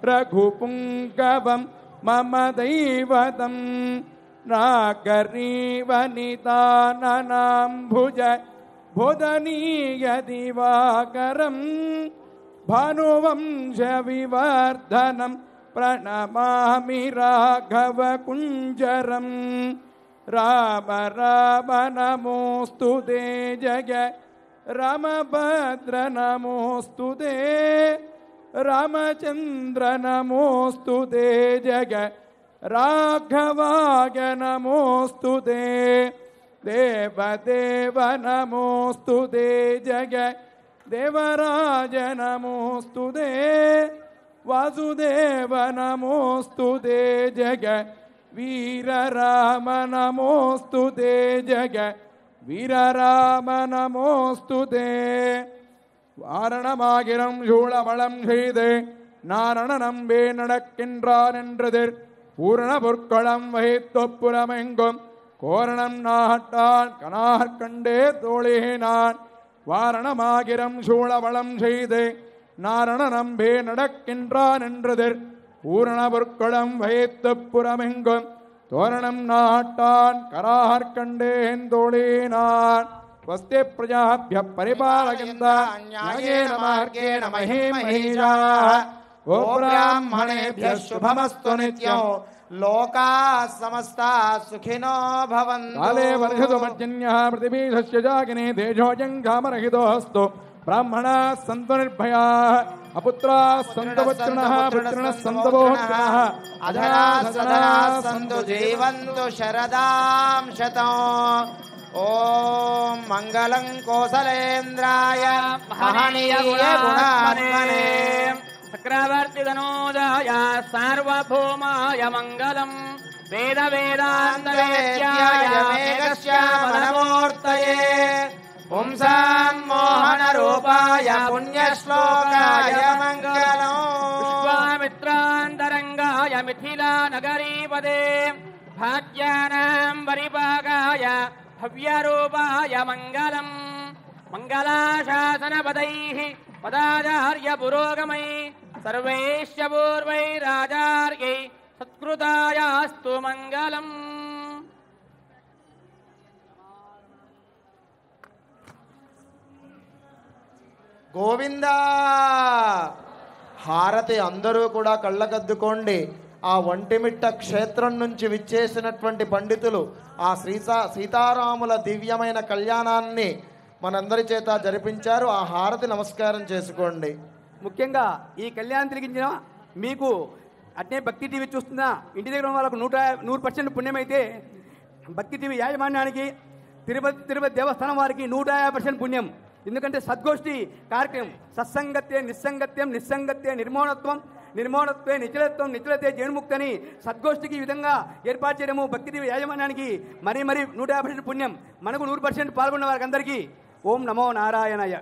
రఘుపుంగవం మమ దైవతం నాగరీవనితాననాంభుజ బోధనీయ దివాకరం భానువంశ వివర్ధనం ప్రణమామి రాఘవకుంజరం రామ రామ నమోస్తుతే జయ రామభద్ర నమోస్తుతే రామచంద్ర నమోస్తుతే జయ రాఘవాయ నమోస్తుతే దేవదేవ నమోస్తుతే జయ దేవరాజ నమోస్తుతే వాసుదేవ నమోస్తుతే జగ వీరరామ నమోస్తుతే జగ వీరరామ నమోస్తుతే வாரணமாகிரம் சூழமளம் செய்து நாரணம்பே நடக்கின்றான் என்றதிர் பூரண பொற்களம் வகித்தொப்புறமெங்கும் கோரணம் நாட்டான் கனார்கண்டே தோழினான் வாரணமாகிரம் சூழவளம் செய்து நாரணம்பே நடக்கின்றான் என்றதிர் பூரண பொற்களம் வகித்தொப்புறமெங்கும் தோரணம் நாட்டான் கரார்கண்டேன் தோழினான் స్వస్తి ప్రజాభ్య పరిపాలయంతాయేన మార్గేణ మహీమహీషా ఓ బ్రాహ్మణేభ్యః శుభమస్తు నిత్యం లోకా సమస్తా సుఖినో భవంతు కాలే వర్షతు పర్జన్యః పృథివీశస్య జాగినే తేజోజం కామరహితోస్తు బ్రాహ్మణాः సంతు నిర్భయాः అపుత్రాः సంతు పుత్రిణः పుత్రిణः సంతు పౌత్రిణः అధరాः సదరాः సంతు జీవంతు శరదాం శతం. ఓం మంగళం కోసలేంద్రాయ మహనీయ గుణాత్మనే చక్రవర్తి ధనోదయ సార్వభౌమాయ మంగళం వేద వేదాంతవేద్యాయ మేఘశ్యామనమూర్తయే పుంసాం మోహన రూపాయ పుణ్యశ్లోకాయ మంగళం విశ్వామిత్రాంతరంగాయ మిథిలా నగరీపదే భాగ్యానాం పరిపాకాయ భవ్యరూపాయ మంగళం మంగళాశాసనపదైః పదాచార్య పురోగమై సర్వైశ్చ పూర్వైరాచార్యై సత్కృతాయాస్తు మంగళం. గోవిందా హారతి అందరూ కూడా కళ్ళకద్దుకోండి. ఆ ఒంటిమిట్ట క్షేత్రం నుంచి విచ్చేసినటువంటి పండితులు ఆ సీతారాముల దివ్యమైన కళ్యాణాన్ని మనందరి చేత జరిపించారు. ఆ హారతి నమస్కారం చేసుకోండి. ముఖ్యంగా ఈ కళ్యాణం తిరిగించిన మీకు అట్నే భక్తి టీవీ చూస్తున్న ఇంటి దగ్గర ఉన్న వాళ్ళకు 100% పుణ్యమైతే భక్తి టీవీ యాజమాన్యానికి తిరుపతి దేవస్థానం వారికి 150% పుణ్యం. ఎందుకంటే సద్గోష్ఠి కార్యక్రమం సత్సంగత్యే నిస్సంగత్యం నిస్సంగత్యే నిర్మోణత్వే నిచలత్వం నిచలతే జీర్ణముక్తి అని సద్గోష్ఠికి ఈ విధంగా ఏర్పాటు చేయడము భక్తి టీవీ యాజమాన్యానికి మరీ 150% పుణ్యం. మనకు 100% పాల్గొన్న వారికి అందరికీ ఓం నమో నారాయణాయ.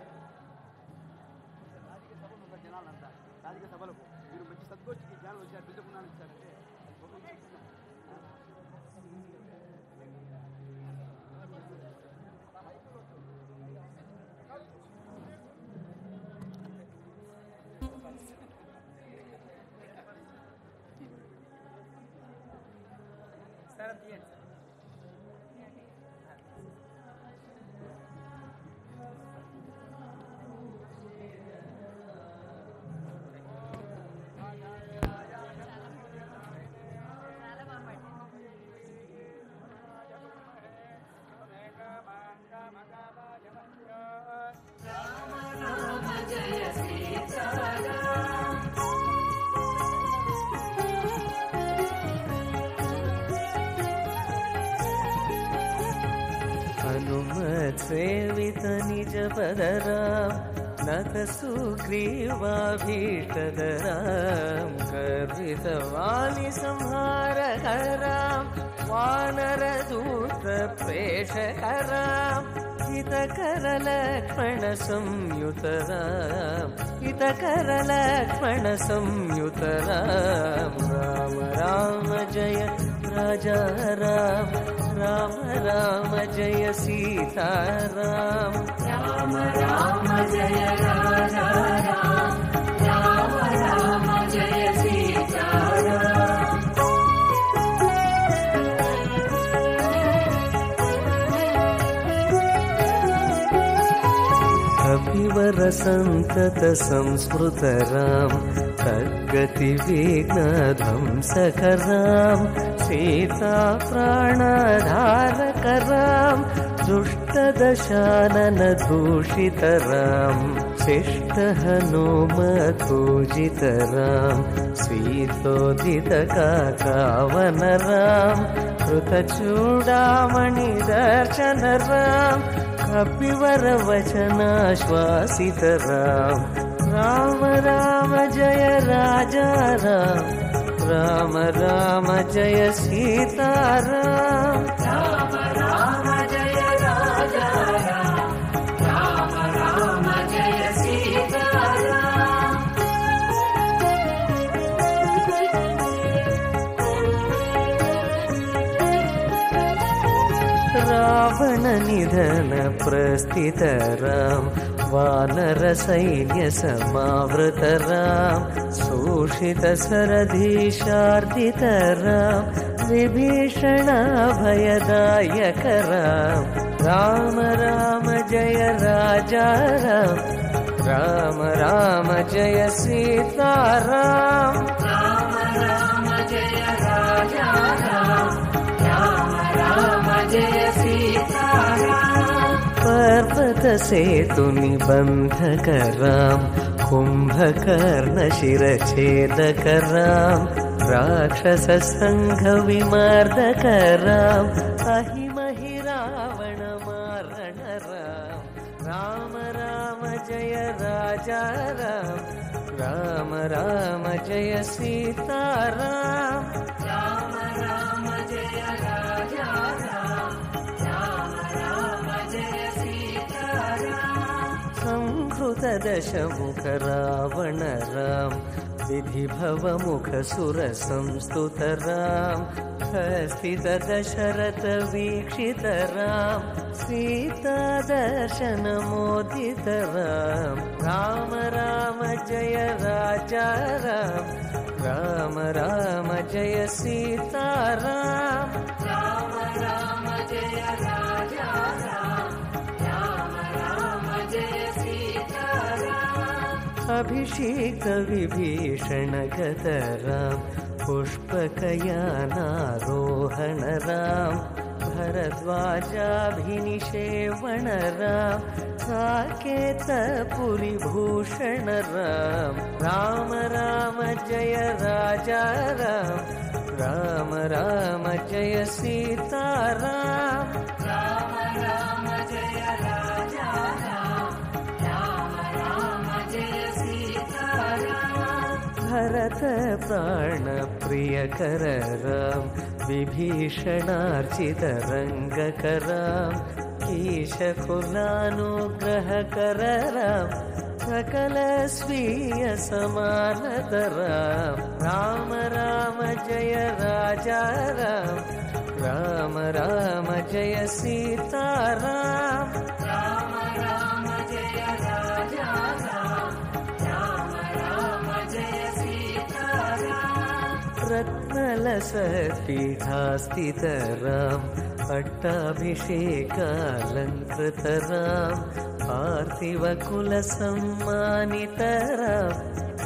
हनुमत सेवित निज पदराम नत सुग्रीवाभीष्टदराम गर्वित वाली संहार कराम वानर दूत प्रेष कराम हितकर लक्ष्मण संयुत राम हितकर लक्ष्मण संयुत राम राम राम जय राजा राम राम राम जय सीता राम राम राम जय राजा राम राम राम जय सीता राम कपिवर संतत संस्मृत राम तद्गति विघ्नध्वंसक राम सीता प्राणधारक राम दुष्ट दशानन दूषित राम शिष्ट हनुमतपूजित राम स्वीतोदित कावन राम कृतचूडामणि दर्शन राम कपिवर वचनाश्वासित राम राम राम जय राजा राम राम राम जय सीता राम राम राम जय राजा राम राम राम जय सीता राम रावण निधन प्रस्थित राम वानर सैन्य समावृत राम शोषित सरधीशार्दित राम विभीषण भयदायक राम राम राम जय राजा राम राम राम जय सीता राम राम राम जय राजा राम राम राम जय सीता राम पर्वत सेतु निबंधक राम कुंभकर्ण शिरछेदक राम राक्षस संघ विमर्दक राम अहिमहि रावण मारण राम राम राम जय राजा राम राम राम जय सीता राम राम राम दशमुख रावण राम विधिभवमुख सुर संस्तुत राम स्थित दशरथ वीक्षित राम सीता दर्शन मोदित राम राम राम जय राजा राम राम राम जय सीता राम राम राम जय राजा राम राम राम जय सीता राम अभिषेक विभीषण गत राम पुष्पकयानारोहण राम भरद्वाजाभिनिषेवण राम साकेतपुरी भूषण राम राम राम जय राजा राम राम राम जय सीता राम राम राम जय राजा राम राम राम जय सीता राम भरत प्राण प्रियकर राम विभीषणार्चित रंगकर राम ईशकुलानुग्रहकर राम सकल स्वीय समानत राम राम राम जय राजा राम राम राम जय सीता राम राम राम जय राजा राम राम राम जय सीता राम रत्नलसत्पीठास्थित राम पट्टाभिषेकालङ्कृत राम पार्थिवकुलसम्मानित राम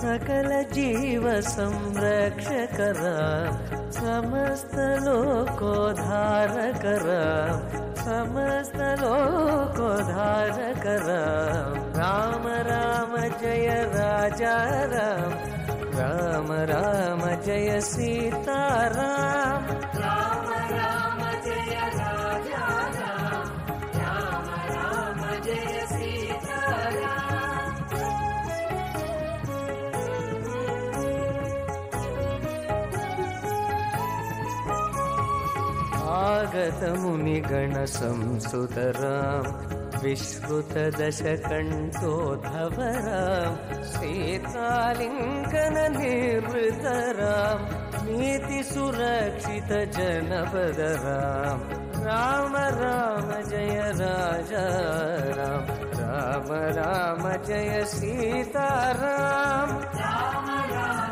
सकल जीव संरक्षक राम समस्त लोकोद्धारक राम समस्त लोकोद्धारक राम राम राम जय राजा राम राम राम जय सीता राम राम राम जय राजा राम राम राम जय सीता राम आगत मुनिगण संसुत राम विश्रुत दशकण्ठोद्धव राम सीतालिङ्गन निर्वृत राम नीति सुरक्षित जनपद राम राम राम जय राजा राम राम राम जय सीता राम राम राम